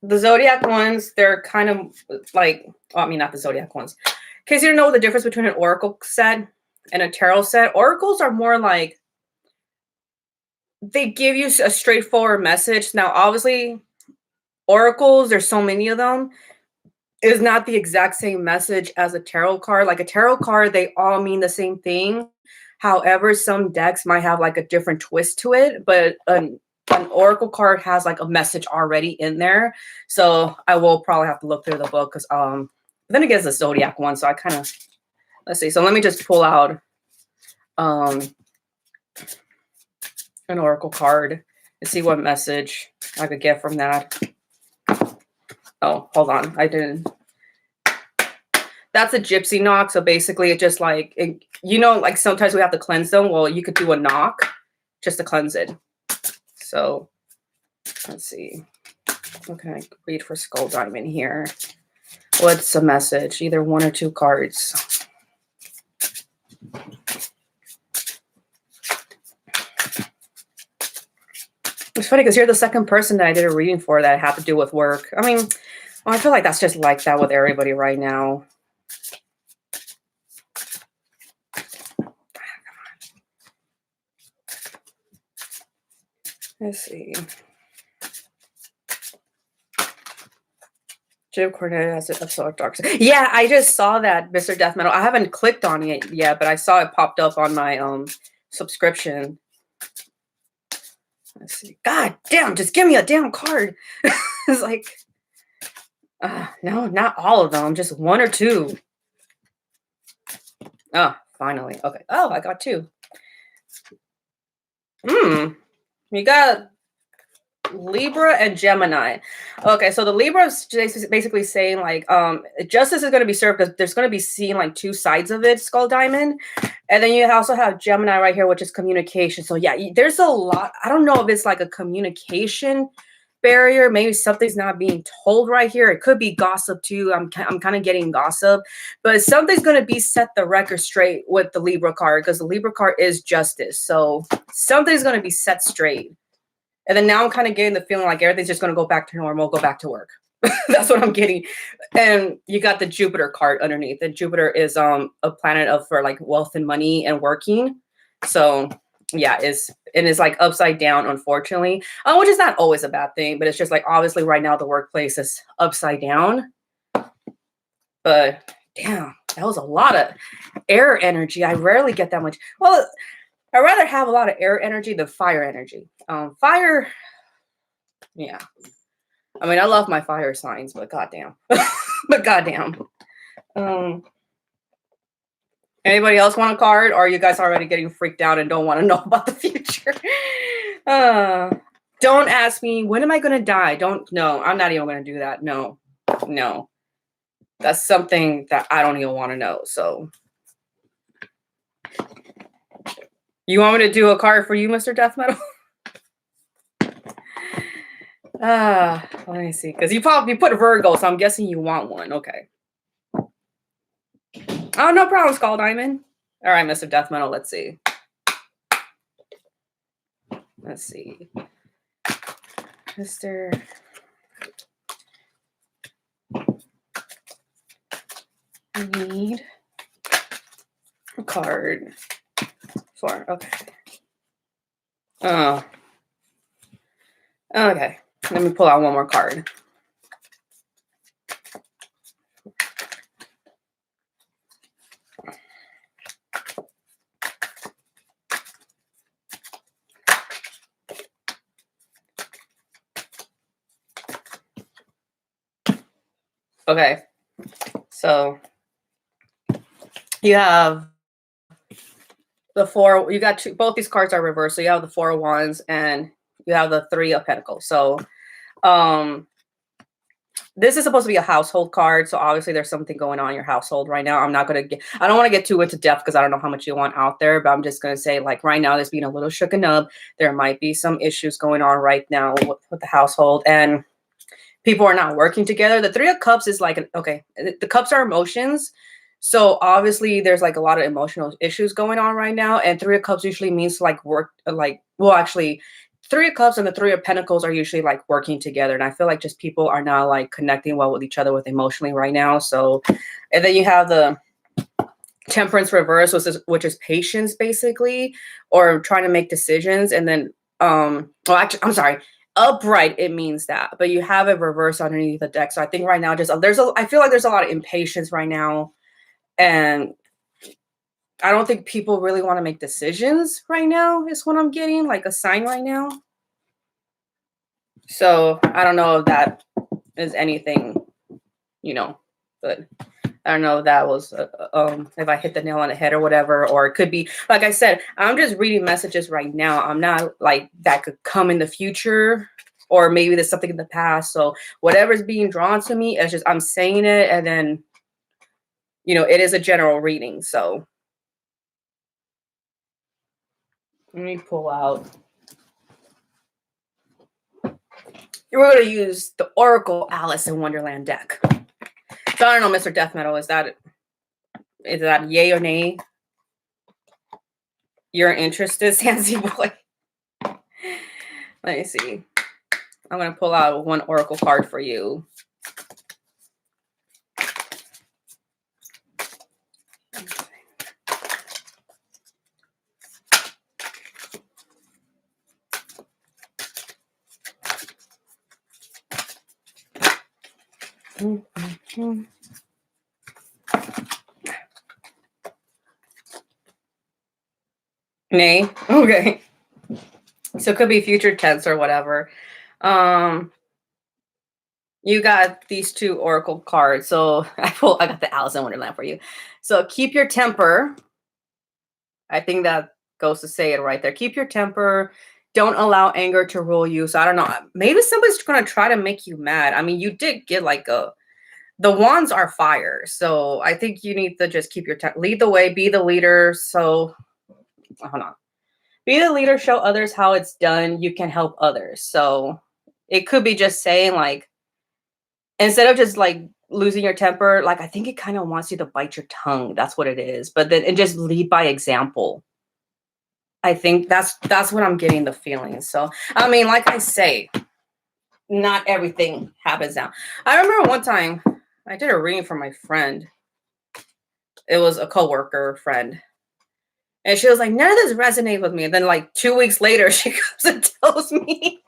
the zodiac ones, they're kind of like, well, I mean, not the zodiac ones. In case you don't know the difference between an oracle set and a tarot set, oracles are more like, they give you a straightforward message. Now, obviously, oracles, there's so many of them, is not the exact same message as a tarot card. Like a tarot card, they all mean the same thing. However, some decks might have like a different twist to it, but an oracle card has like a message already in there. So I will probably have to look through the book because then it gets the zodiac one. So I kind of, let's see. So let me just pull out an oracle card and see what message I could get from that. Oh, hold on. I didn't. That's a gypsy knock. So basically it just like, like sometimes we have to cleanse them. Well, you could do a knock just to cleanse it. So let's see. What can I read for Skull Diamond here? What's the message? Either one or two cards. It's funny because you're the second person that I did a reading for that had to do with work. I mean, well, I feel like that's just like that with everybody right now. Let's see. Jim Cornette has a sort of dark side. Yeah, I just saw that, Mr. Death Metal. I haven't clicked on it yet, but I saw it popped up on my subscription. Let's see. God damn, just give me a damn card. It's like, no, not all of them, just one or two. Oh, finally. Okay. Oh, I got two. You got Libra and Gemini. Okay, so the Libra is basically saying like justice is going to be served because there's going to be seeing like two sides of it, skull diamond. And then you also have Gemini right here, which is communication. So yeah, there's a lot. I don't know if it's like a communication barrier. Maybe something's not being told right here. It could be gossip too. I'm kind of getting gossip, but something's going to be set the record straight with the Libra card because the Libra card is justice. So something's going to be set straight. And then now I'm kind of getting the feeling like everything's just going to go back to normal, go back to work. That's what I'm getting. And you got the Jupiter card underneath. And Jupiter is a planet of for like wealth and money and working. So yeah, it's like upside down, unfortunately, which is not always a bad thing, but it's just like obviously right now the workplace is upside down. But damn, that was a lot of air energy. I rarely get that much. Well, I'd rather have a lot of air energy than fire energy. Fire, yeah. I mean, I love my fire signs, but goddamn. But goddamn. Anybody else want a card? Or are you guys already getting freaked out and don't want to know about the future? Don't ask me, when am I going to die? No, I'm not even going to do that. No. That's something that I don't even want to know. So you want me to do a card for you, Mr. Death Metal? Let me see. Because you put Virgo, so I'm guessing you want one. Okay. Oh, no problem, Skull Diamond. All right, Mr. Death Metal, let's see. Mr. I need a card for, okay. Oh. Okay. Let me pull out one more card. Okay. So you have the four, you got two, both these cards are reversed. So you have the Four of Wands and you have the Three of Pentacles. So this is supposed to be a household card. So obviously there's something going on in your household right now. I don't want to get too into depth because I don't know how much you want out there, but I'm just going to say like right now there's being a little shooken up. There might be some issues going on right now with the household and people are not working together. The Three of Cups is like, okay, the cups are emotions. So obviously there's like a lot of emotional issues going on right now. And Three of Cups usually means like work, actually Three of Cups and the Three of Pentacles are usually like working together. And I feel like just people are not like connecting well with each other with emotionally right now. So, and then you have the Temperance reverse, which is patience basically, or trying to make decisions. And then, actually, I'm sorry. Upright, it means that, but you have it reverse underneath the deck. So I think right now, I feel like there's a lot of impatience right now. And I don't think people really want to make decisions right now is what I'm getting, like a sign right now. So I don't know if that is anything, but I don't know if that was, if I hit the nail on the head or whatever, or it could be, like I said, I'm just reading messages right now. I'm not like that could come in the future, or maybe there's something in the past. So whatever's being drawn to me, it's just, I'm saying it. And then, it is a general reading. So let me pull out. We're going to use the Oracle Alice in Wonderland deck. So I don't know, Mr. Death Metal, is that yay or nay? You're interested, Sansi boy? Let me see. I'm going to pull out one Oracle card for you. Nay. Okay. So it could be future tense or whatever. You got these two oracle cards. So I got the Alice in Wonderland for you. So keep your temper. I think that goes to say it right there. Keep your temper. Don't allow anger to rule you. So I don't know. Maybe somebody's going to try to make you mad. I mean, you did get like the wands are fire. So I think you need to just keep your lead the way, be the leader. So hold on. Be the leader, show others how it's done. You can help others. So it could be just saying like, instead of just like losing your temper, like I think it kind of wants you to bite your tongue. That's what it is. But then and just lead by example. I think that's what I'm getting the feeling. So I mean, like I say, not everything happens now. I remember one time I did a reading for my friend. It was a coworker friend. And she was like, none of this resonates with me. And then like 2 weeks later, she comes and tells me,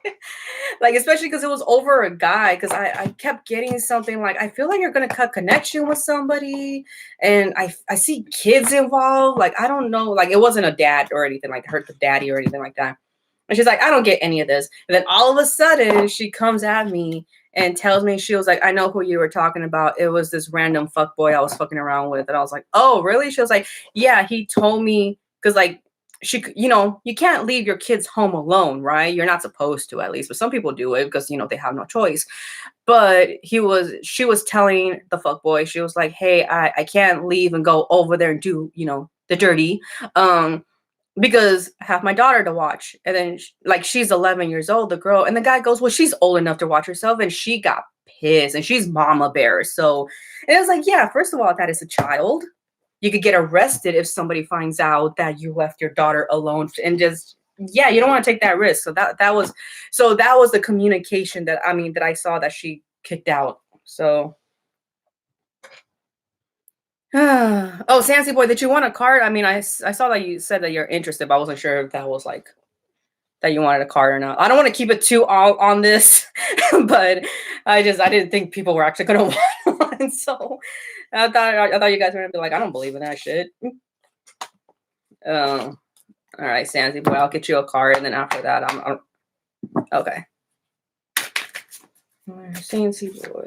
like, especially because it was over a guy, because I kept getting something like, I feel like you're going to cut connection with somebody. And I see kids involved. Like, I don't know. Like, it wasn't a dad or anything like hurt the daddy or anything like that. And she's like, I don't get any of this. And then all of a sudden, she comes at me and tells me, she was like, I know who you were talking about. It was this random fuck boy I was fucking around with. And I was like, oh, really? She was like, yeah, he told me. Because like she, you know, you can't leave your kids home alone, right? You're not supposed to, at least, but some people do it because, you know, they have no choice. But she was telling the fuck boy, she was like, hey, I can't leave and go over there and do, you know, the dirty, because I have my daughter to watch. And then like, she's 11 years old, the girl, and the guy goes, well, she's old enough to watch herself. And she got pissed, and she's mama bear. So it was like, yeah, first of all, that is a child. You could get arrested if somebody finds out that you left your daughter alone, and just, yeah, you don't want to take that risk. So that was the communication that I saw that she kicked out. So oh, Sancy boy, did you want a card? I mean, I saw that you said that you're interested, but I wasn't sure if that was like that you wanted a card or not. I don't want to keep it too all on this, but I didn't think people were actually going to want one. So I thought you guys were going to be like, I don't believe in that shit. All right, Sansi boy, I'll get you a card, and then after that, I'm okay. Sansi boy.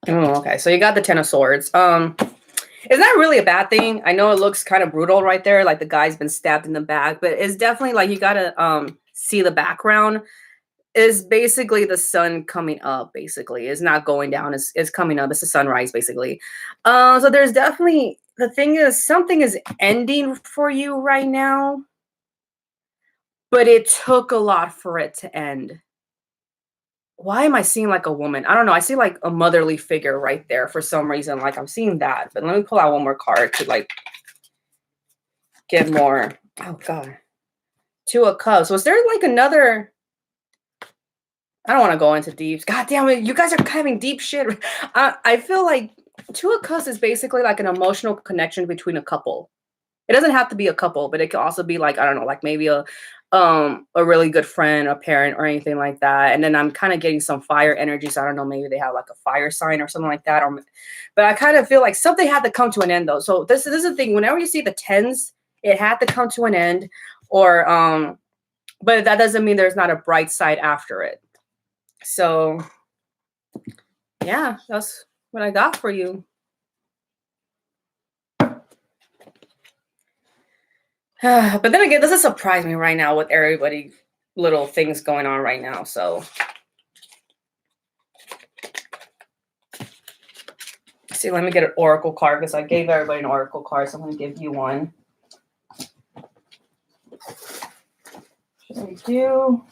Oh, okay. So you got the Ten of Swords. It's not really a bad thing. I know it looks kind of brutal right there, like the guy's been stabbed in the back, but it's definitely like you gotta see the background. Is basically the sun coming up, basically. It's not going down, it's coming up. It's the sunrise, basically. So there's definitely, the thing is, something is ending for you right now, but it took a lot for it to end. Why am I seeing like a woman? I don't know. I see like a motherly figure right there for some reason. Like I'm seeing that, but let me pull out one more card to like get more. Oh God. Two of Cups. Was there like another? I don't want to go into deep. God damn it. You guys are having deep shit. I feel like Two of Cups is basically like an emotional connection between a couple. It doesn't have to be a couple, but it can also be like, I don't know, like maybe a really good friend, a parent, or anything like that. And then I'm kind of getting some fire energy. So I don't know, maybe they have like a fire sign or something like that. But I kind of feel like something had to come to an end though. So this is the thing. Whenever you see the tens, it had to come to an end, or but that doesn't mean there's not a bright side after it. So yeah, that's what I got for you. But then again, doesn't surprise me right now with everybody little things going on right now. So see, let me get an oracle card because I gave everybody an oracle card, so I'm going to give you one. Should I do?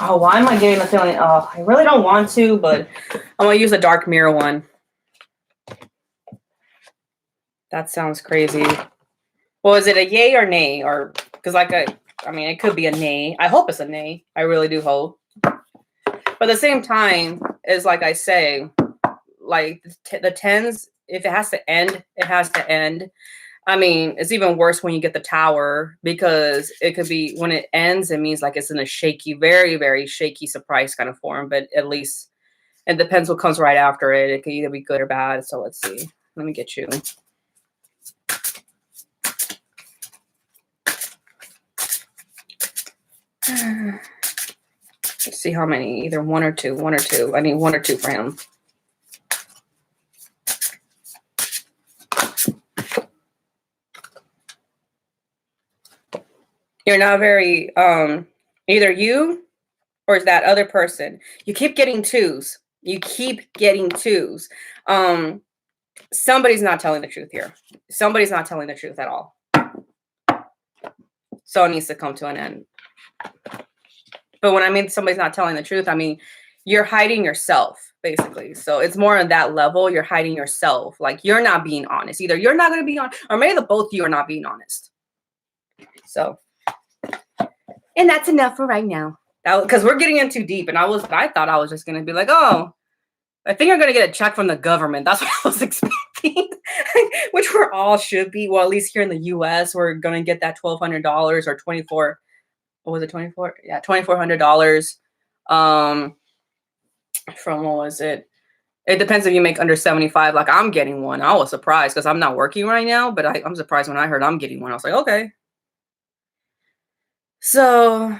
Oh, why am I getting the feeling? Oh, I really don't want to, but I'm going to use a dark mirror one. That sounds crazy. Well, is it a yay or nay? Or because I mean, it could be a nay. I hope it's a nay. I really do hope. But at the same time, is like I say, like the tens, if it has to end, it has to end. I mean, it's even worse when you get the tower because it could be when it ends, it means like it's in a shaky, very, very shaky surprise kind of form. But at least it depends what comes right after it. It could either be good or bad. So let's see. Let me get you. Let's see how many. Either one or two. One or two. I need one or two for him. You're not very either you or is that other person. You keep getting twos. You keep getting twos. Somebody's not telling the truth here. Somebody's not telling the truth at all. So it needs to come to an end. But when I mean somebody's not telling the truth, I mean you're hiding yourself, basically. So it's more on that level. You're hiding yourself. Like you're not being honest. Either you're not going to be honest, or maybe the both of you are not being honest. So, and that's enough for right now. Because we're getting in too deep, and I thought I was just going to be like, oh, I think I'm going to get a check from the government. That's what I was expecting, which we're all should be. Well, at least here in the U.S., we're going to get that $1,200 or 24. What was it? 24? Yeah, $2,400. From what was it? It depends if you make under 75. Like I'm getting one. I was surprised because I'm not working right now, but I'm surprised when I heard I'm getting one. I was like, okay. So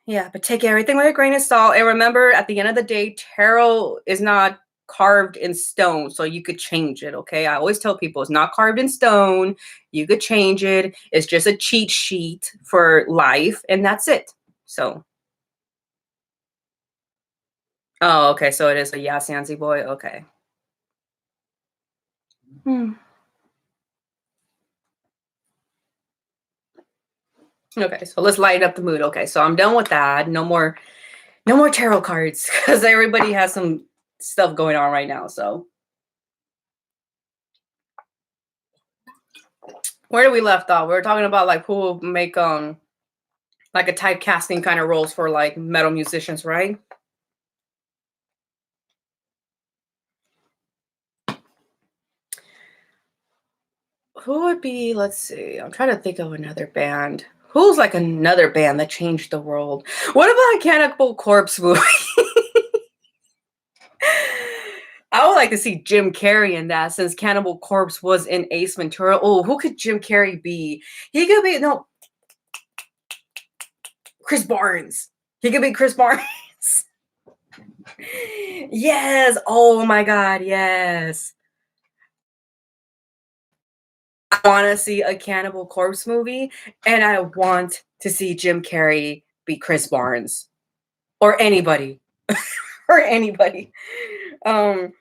yeah, but take everything with a grain of salt. And remember, at the end of the day, tarot is not carved in stone, so you could change it, okay? I always tell people it's not carved in stone. You could change it. It's just a cheat sheet for life, and that's it. So, oh, okay, so it is a yeah, Sansi boy. Okay. Okay, so let's lighten up the mood. Okay, so I'm done with that. No more tarot cards because everybody has some stuff going on right now. So where did we left off? We were talking about like who will make like a typecasting kind of roles for like metal musicians, right? Who would be, let's see, I'm trying to think of another band. Who's like another band that changed the world? What about a Cannibal Corpse movie? I would like to see Jim Carrey in that since Cannibal Corpse was in Ace Ventura. Oh, who could Jim Carrey be? He could be, no, Chris Barnes. He could be Chris Barnes. Yes. Oh my God. Yes. I want to see a Cannibal Corpse movie, and I want to see Jim Carrey be Chris Barnes or anybody or anybody. Um,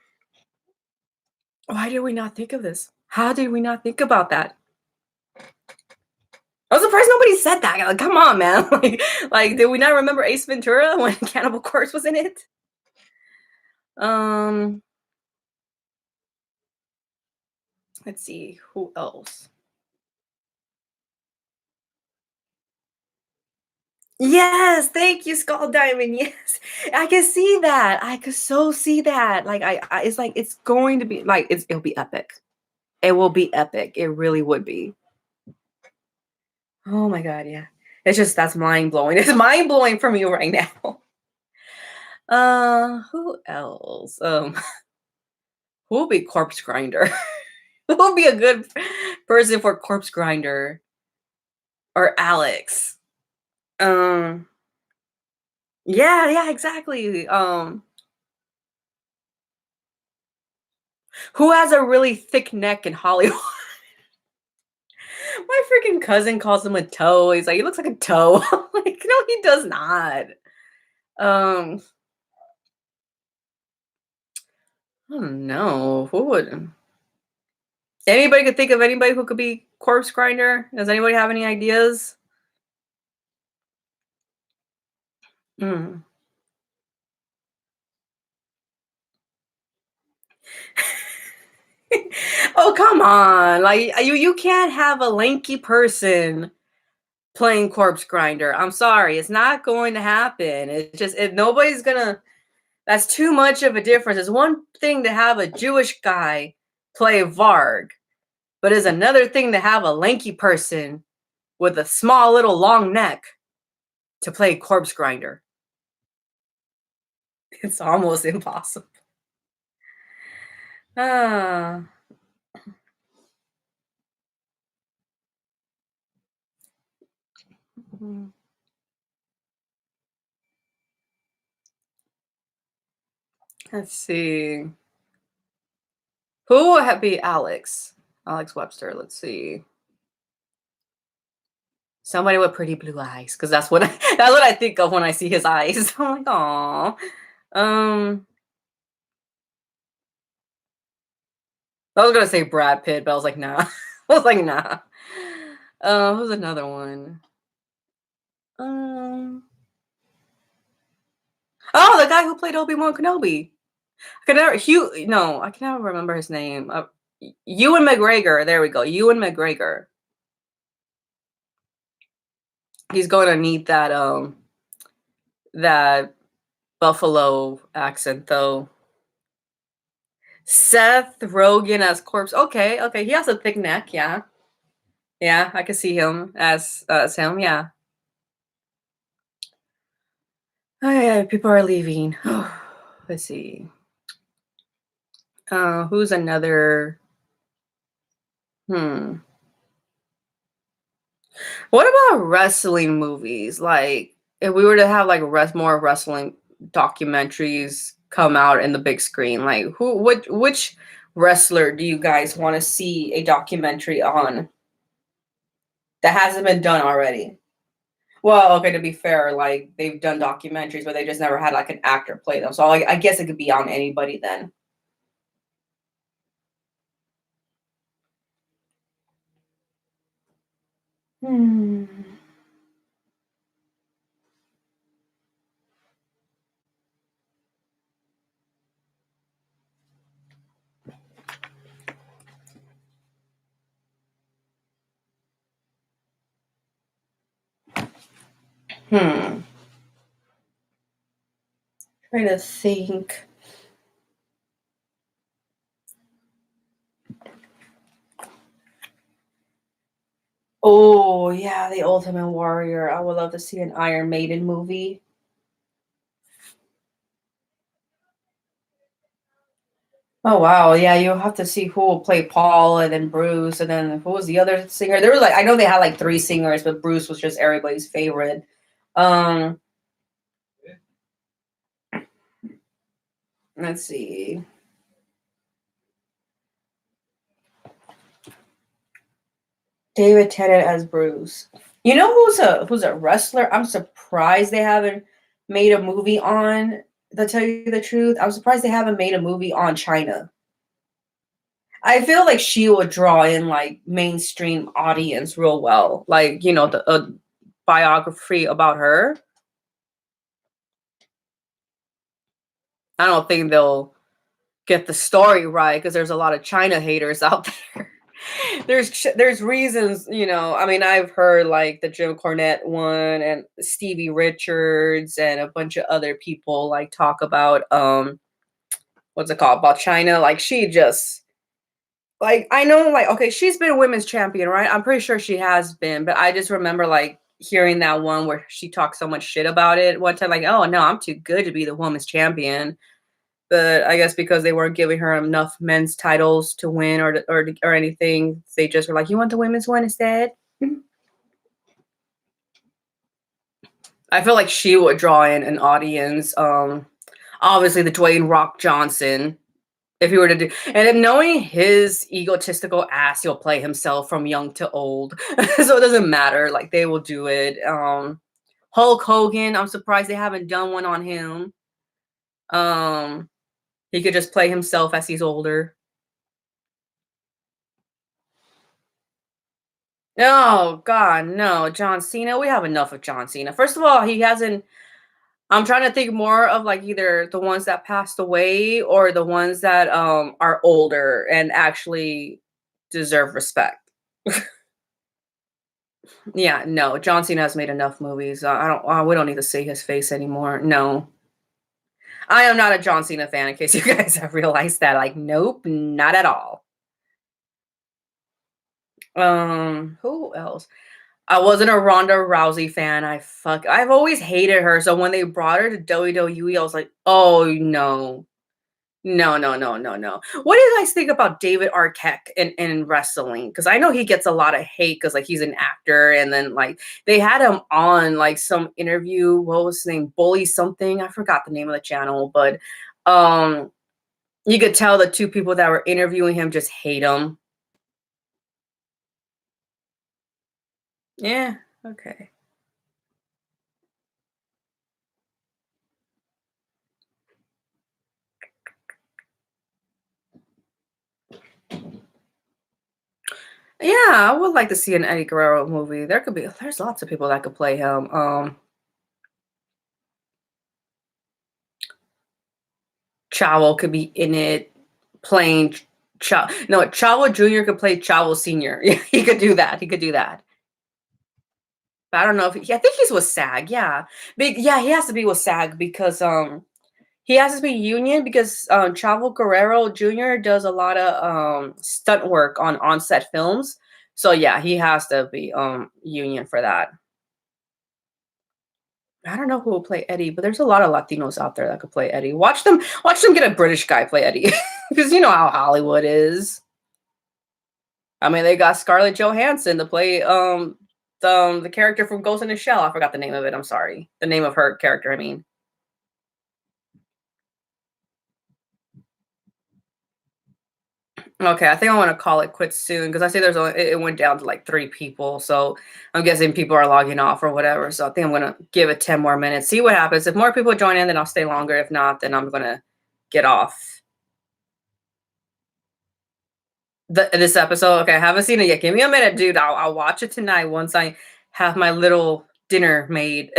why did we not think of this? How did we not think about that? I was surprised nobody said that. Like, come on, man. Like, did we not remember Ace Ventura when Cannibal Corpse was in it? Let's see who else. Yes, thank you, Skull Diamond. Yes, I can see that. I could so see that. Like, it's like it's going to be like it'll be epic. It will be epic. It really would be. Oh my God, yeah. It's just that's mind blowing. It's mind blowing for me right now. Who else? Who will be Corpse Grinder? Who will be a good person for Corpse Grinder or Alex? Um, yeah, exactly. Who has a really thick neck in Hollywood? My freaking cousin calls him a toe. He's like, he looks like a toe. I'm like, no, he does not. Um, I don't know. Who would anybody could think of anybody who could be Corpse Grinder? Does anybody have any ideas? Mm. Oh, come on. Like you can't have a lanky person playing Corpse Grinder. I'm sorry. It's not going to happen. It's just nobody's gonna that's too much of a difference. It's one thing to have a Jewish guy play Varg. But it's another thing to have a lanky person with a small little long neck to play corpse grinder. It's almost impossible. Ah. Let's see. Who would be Alex? Alex Webster. Let's see. Somebody with pretty blue eyes, because that's what that's what I think of when I see his eyes. I'm like, oh. I was gonna say Brad Pitt, but I was like, nah. I was like, nah. Who's another one? Um. Oh, the guy who played Obi-Wan Kenobi. I can never Hugh. No, I can never remember his name. Ewan McGregor. There we go. Ewan McGregor. He's going to need that Buffalo accent though. Seth Rogen as Corpse. Okay, okay. He has a thick neck. Yeah, yeah. I can see him as him. Yeah. Oh yeah. People are leaving. Let's see. Who's another? Hmm. What about wrestling movies? Like, if we were to have like more wrestling documentaries come out in the big screen, like which wrestler do you guys want to see a documentary on that hasn't been done already? Well, okay, to be fair, like they've done documentaries, but they just never had like an actor play them. So I guess it could be on anybody then. Hmm. Hmm. Trying to think. Oh yeah, The Ultimate Warrior. I would love to see an Iron Maiden movie. Oh wow, yeah, you'll have to see who will play Paul and then Bruce and then who was the other singer? There was like I know they had like three singers, but Bruce was just everybody's favorite. Um, let's see. David Tennant as Bruce. You know who's a wrestler? I'm surprised they haven't made a movie on. To tell you the truth, I'm surprised they haven't made a movie on China. I feel like she would draw in like mainstream audience real well. Like the biography about her. I don't think they'll get the story right because there's a lot of China haters out there. there's reasons, I mean, I've heard like the Jim Cornette one and Stevie Richards and a bunch of other people like talk about what's it called about China. Like she just like I know like okay, she's been a women's champion, right? I'm pretty sure she has been, but I just remember like hearing that one where she talked so much shit about it one time, like, oh no, I'm too good to be the women's champion. But I guess because they weren't giving her enough men's titles to win or anything, they just were like, "You want the women's one instead?" I feel like she would draw in an audience. Obviously the Dwayne Rock Johnson, if he were to do, and if knowing his egotistical ass, he'll play himself from young to old, so it doesn't matter. Like they will do it. Hulk Hogan, I'm surprised they haven't done one on him. Um, he could just play himself as he's older. No, God, no. John Cena. We have enough of John Cena. First of all, he hasn't. I'm trying to think more of like either the ones that passed away or the ones that are older and actually deserve respect. Yeah, no. John Cena has made enough movies. I don't. We don't need to see his face anymore. No, I am not a John Cena fan. In case you guys have realized that, like, nope, not at all. Who else? I wasn't a Ronda Rousey fan. I've always hated her. So when they brought her to WWE, I was like, oh no. No, no, no, no, no. What do you guys think about David Arquette in wrestling? Because I know he gets a lot of hate because like he's an actor, and then like they had him on like some interview. What was his name? Bully something. I forgot the name of the channel, but um, you could tell the two people that were interviewing him just hate him. Yeah. Okay. Yeah, I would like to see an Eddie Guerrero movie. There's lots of people that could play him. Chavo could be in it playing No, Chavo Jr. could play Chavo Sr. Yeah, he could do that. He could do that. But I don't know if I think he's with SAG. Yeah, yeah, he has to be with SAG because he has to be union because Chavo Guerrero Jr. does a lot of stunt work on set films. So yeah, he has to be union for that. I don't know who will play Eddie, but there's a lot of Latinos out there that could play Eddie. Watch them get a British guy play Eddie, because you know how Hollywood is. I mean, they got Scarlett Johansson to play the character from Ghost in the Shell. I forgot the name of it. I'm sorry, the name of her character. I mean, okay, I think I want to call it quits soon because I see there's only it went down to like 3 people, so I'm guessing people are logging off or whatever. So I think I'm gonna give it 10 more minutes, see what happens. If more people join in, then I'll stay longer. If not, then I'm gonna get off. This episode, okay, I haven't seen it yet. Give me a minute, dude. I'll watch it tonight once I have my little dinner made.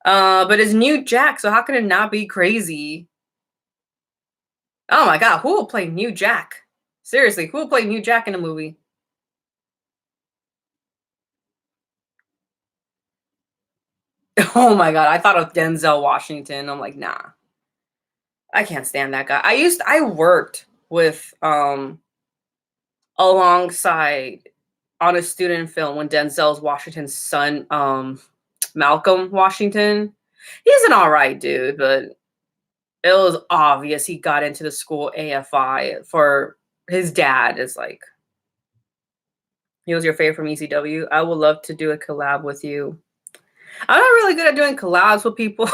But it's new Jack, so how can it not be crazy? Oh my god, who will play new Jack? Seriously, who will play new Jack in a movie? Oh my god, I thought of Denzel Washington. I'm like, nah, I can't stand that guy. I worked with alongside on a student film when Denzel's Washington's son, Malcolm Washington. He's an all right dude, but it was obvious he got into the school AFI for his dad is like he was your favorite from ECW. I would love to do a collab with you. I'm not really good at doing collabs with people.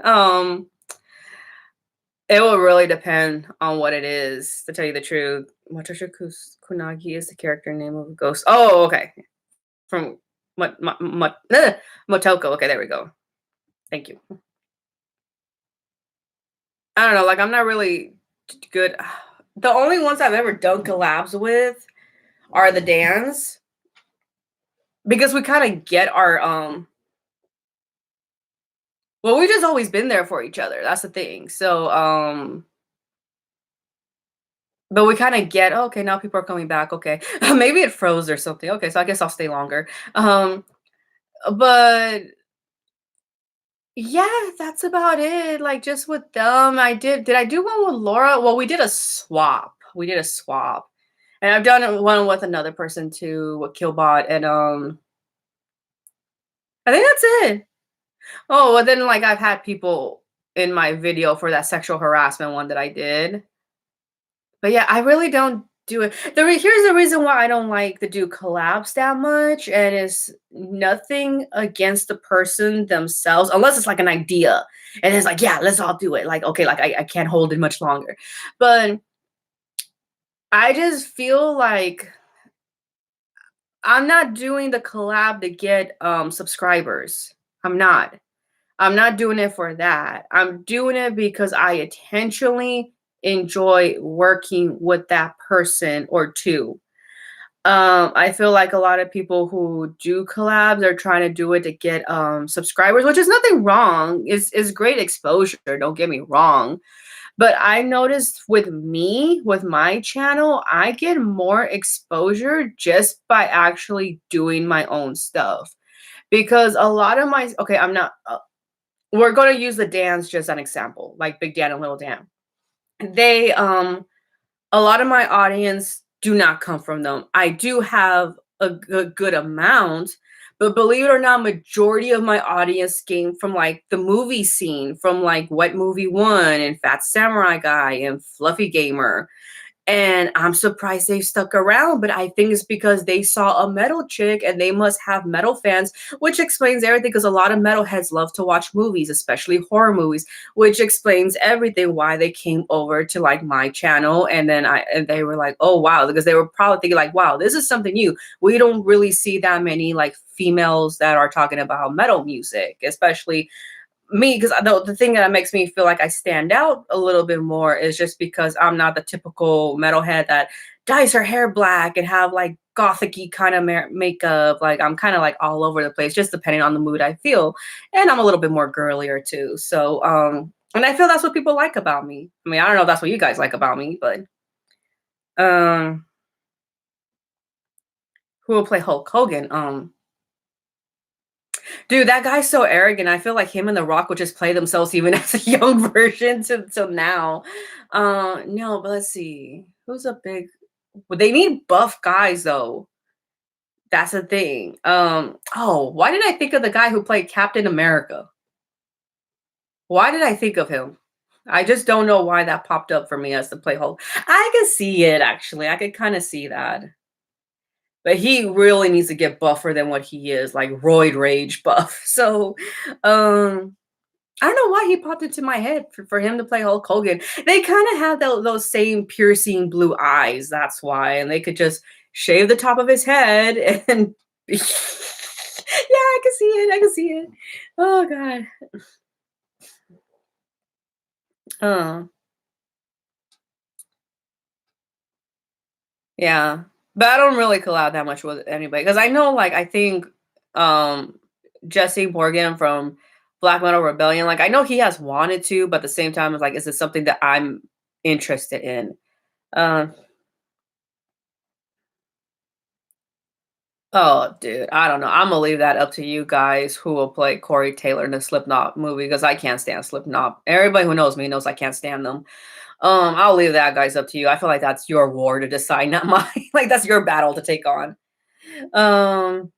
um, it will really depend on what it is, to tell you the truth. Matryoshka Kunagi is the character name of a ghost. Oh, okay. From Motoko. Okay, there we go. Thank you. I don't know, like I'm not really good. The only ones I've ever done collabs with are the Dans because we kind of get our well, we just always been there for each other. That's the thing. So but we kind of get, oh, okay, now people are coming back. Okay. Maybe it froze or something. Okay, so I guess I'll stay longer. But yeah, that's about it. Like just with them, did I do one with Laura? Well, we did a swap. We did a swap. And I've done one with another person too, with Killbot, and I think that's it. Oh, well then like I've had people in my video for that sexual harassment one that I did. But yeah, I really don't do it. Here's the reason why I don't like to do collabs that much, and it's nothing against the person themselves, unless it's like an idea. And it's like, yeah, let's all do it. Like, okay, like I can't hold it much longer. But I just feel like I'm not doing the collab to get subscribers. I'm not. I'm not doing it for that. I'm doing it because I intentionally enjoy working with that person or two. I feel like a lot of people who do collabs are trying to do it to get subscribers, which is nothing wrong. Is great exposure, don't get me wrong. But I noticed with me, with my channel, I get more exposure just by actually doing my own stuff. Because a lot of my okay, I'm not we're going to use the Dans just an example, like Big Dan and Little Dan. They a lot of my audience do not come from them. I do have a good amount, but believe it or not, majority of my audience came from like the movie scene, from like What Movie One and Fat Samurai Guy and Fluffy Gamer. And I'm surprised they stuck around, but I think it's because they saw a metal chick and they must have metal fans, which explains everything because a lot of metalheads love to watch movies, especially horror movies, which explains everything why they came over to like my channel. And then they were like, oh wow, because they were probably thinking like, wow, this is something new. We don't really see that many like females that are talking about metal music, especially me, because the thing that makes me feel like I stand out a little bit more is just because I'm not the typical metalhead that dyes her hair black and have like gothicy kind of makeup. Like I'm kind of like all over the place, just depending on the mood I feel. And I'm a little bit more girlier too. So, and I feel that's what people like about me. I mean, I don't know if that's what you guys like about me, but um, who will play Hulk Hogan? Dude, that guy's so arrogant. I feel like him and The Rock would just play themselves even as a young version till now. No, but let's see. Who's a big well, they need buff guys though. That's the thing. Oh, why did I think of the guy who played Captain America? Why did I think of him? I just don't know why that popped up for me as to play Hulk. I can see it actually. I could kind of see that. But he really needs to get buffer than what he is, like roid rage buff. So, I don't know why he popped into my head for him to play Hulk Hogan. They kind of have those same piercing blue eyes. That's why, and they could just shave the top of his head and. Yeah, I can see it. I can see it. Oh God. Oh yeah, but I don't really collab that much with anybody because I know, like, I think um Jesse Morgan from Black Metal Rebellion, like, I know he has wanted to, but at the same time, it's like, is it something that I'm interested in? Uh, oh, dude, I don't know. I'm gonna leave that up to you guys who will play Corey Taylor in the Slipknot movie because I can't stand Slipknot. Everybody who knows me knows I can't stand them. I'll leave that guys up to you. I feel like that's your war to decide, not mine. Like that's your battle to take on. Um,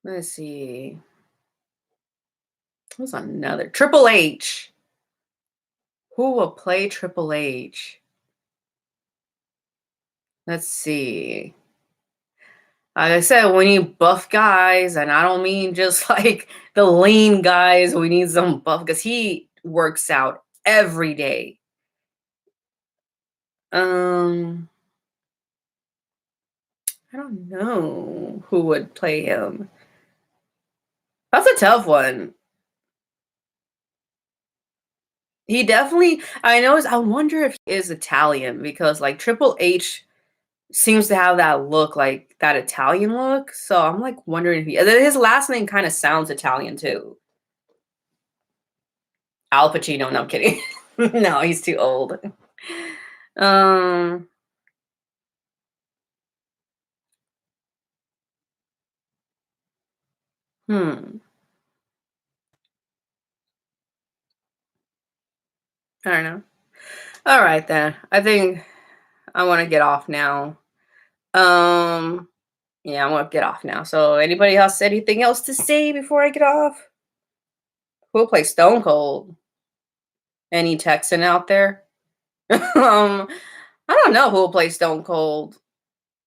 let's see. Who's another? Triple H. Who will play Triple H? Let's see. Like I said, we need buff guys, and I don't mean just like the lean guys. We need some buff because he works out every day. Um, I don't know who would play him. That's a tough one. He definitely, I know. I wonder if he is Italian because like Triple H seems to have that look, like that Italian look. So I'm like wondering if he, and then his last name kind of sounds Italian too. Al Pacino. No, I'm kidding. No, he's too old. Um, hmm. I don't know. All right then. I think I want to get off now. Um, yeah, I want to get off now. So anybody else anything else to say before I get off? Who'll play Stone Cold? Any Texan out there? I don't know who will play Stone Cold.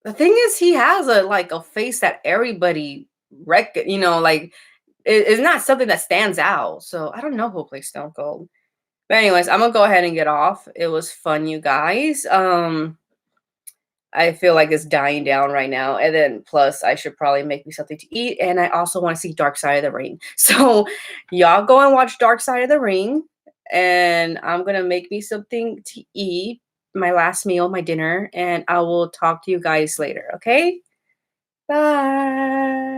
The thing is, he has a face that everybody like it's not something that stands out. So I don't know who will play Stone Cold. But anyways, I'm gonna go ahead and get off. It was fun, you guys. I feel like it's dying down right now. And then plus I should probably make me something to eat. And I also want to see Dark Side of the Ring. So y'all go and watch Dark Side of the Ring. And I'm gonna make me something to eat, my last meal, my dinner, and I will talk to you guys later, okay? Bye.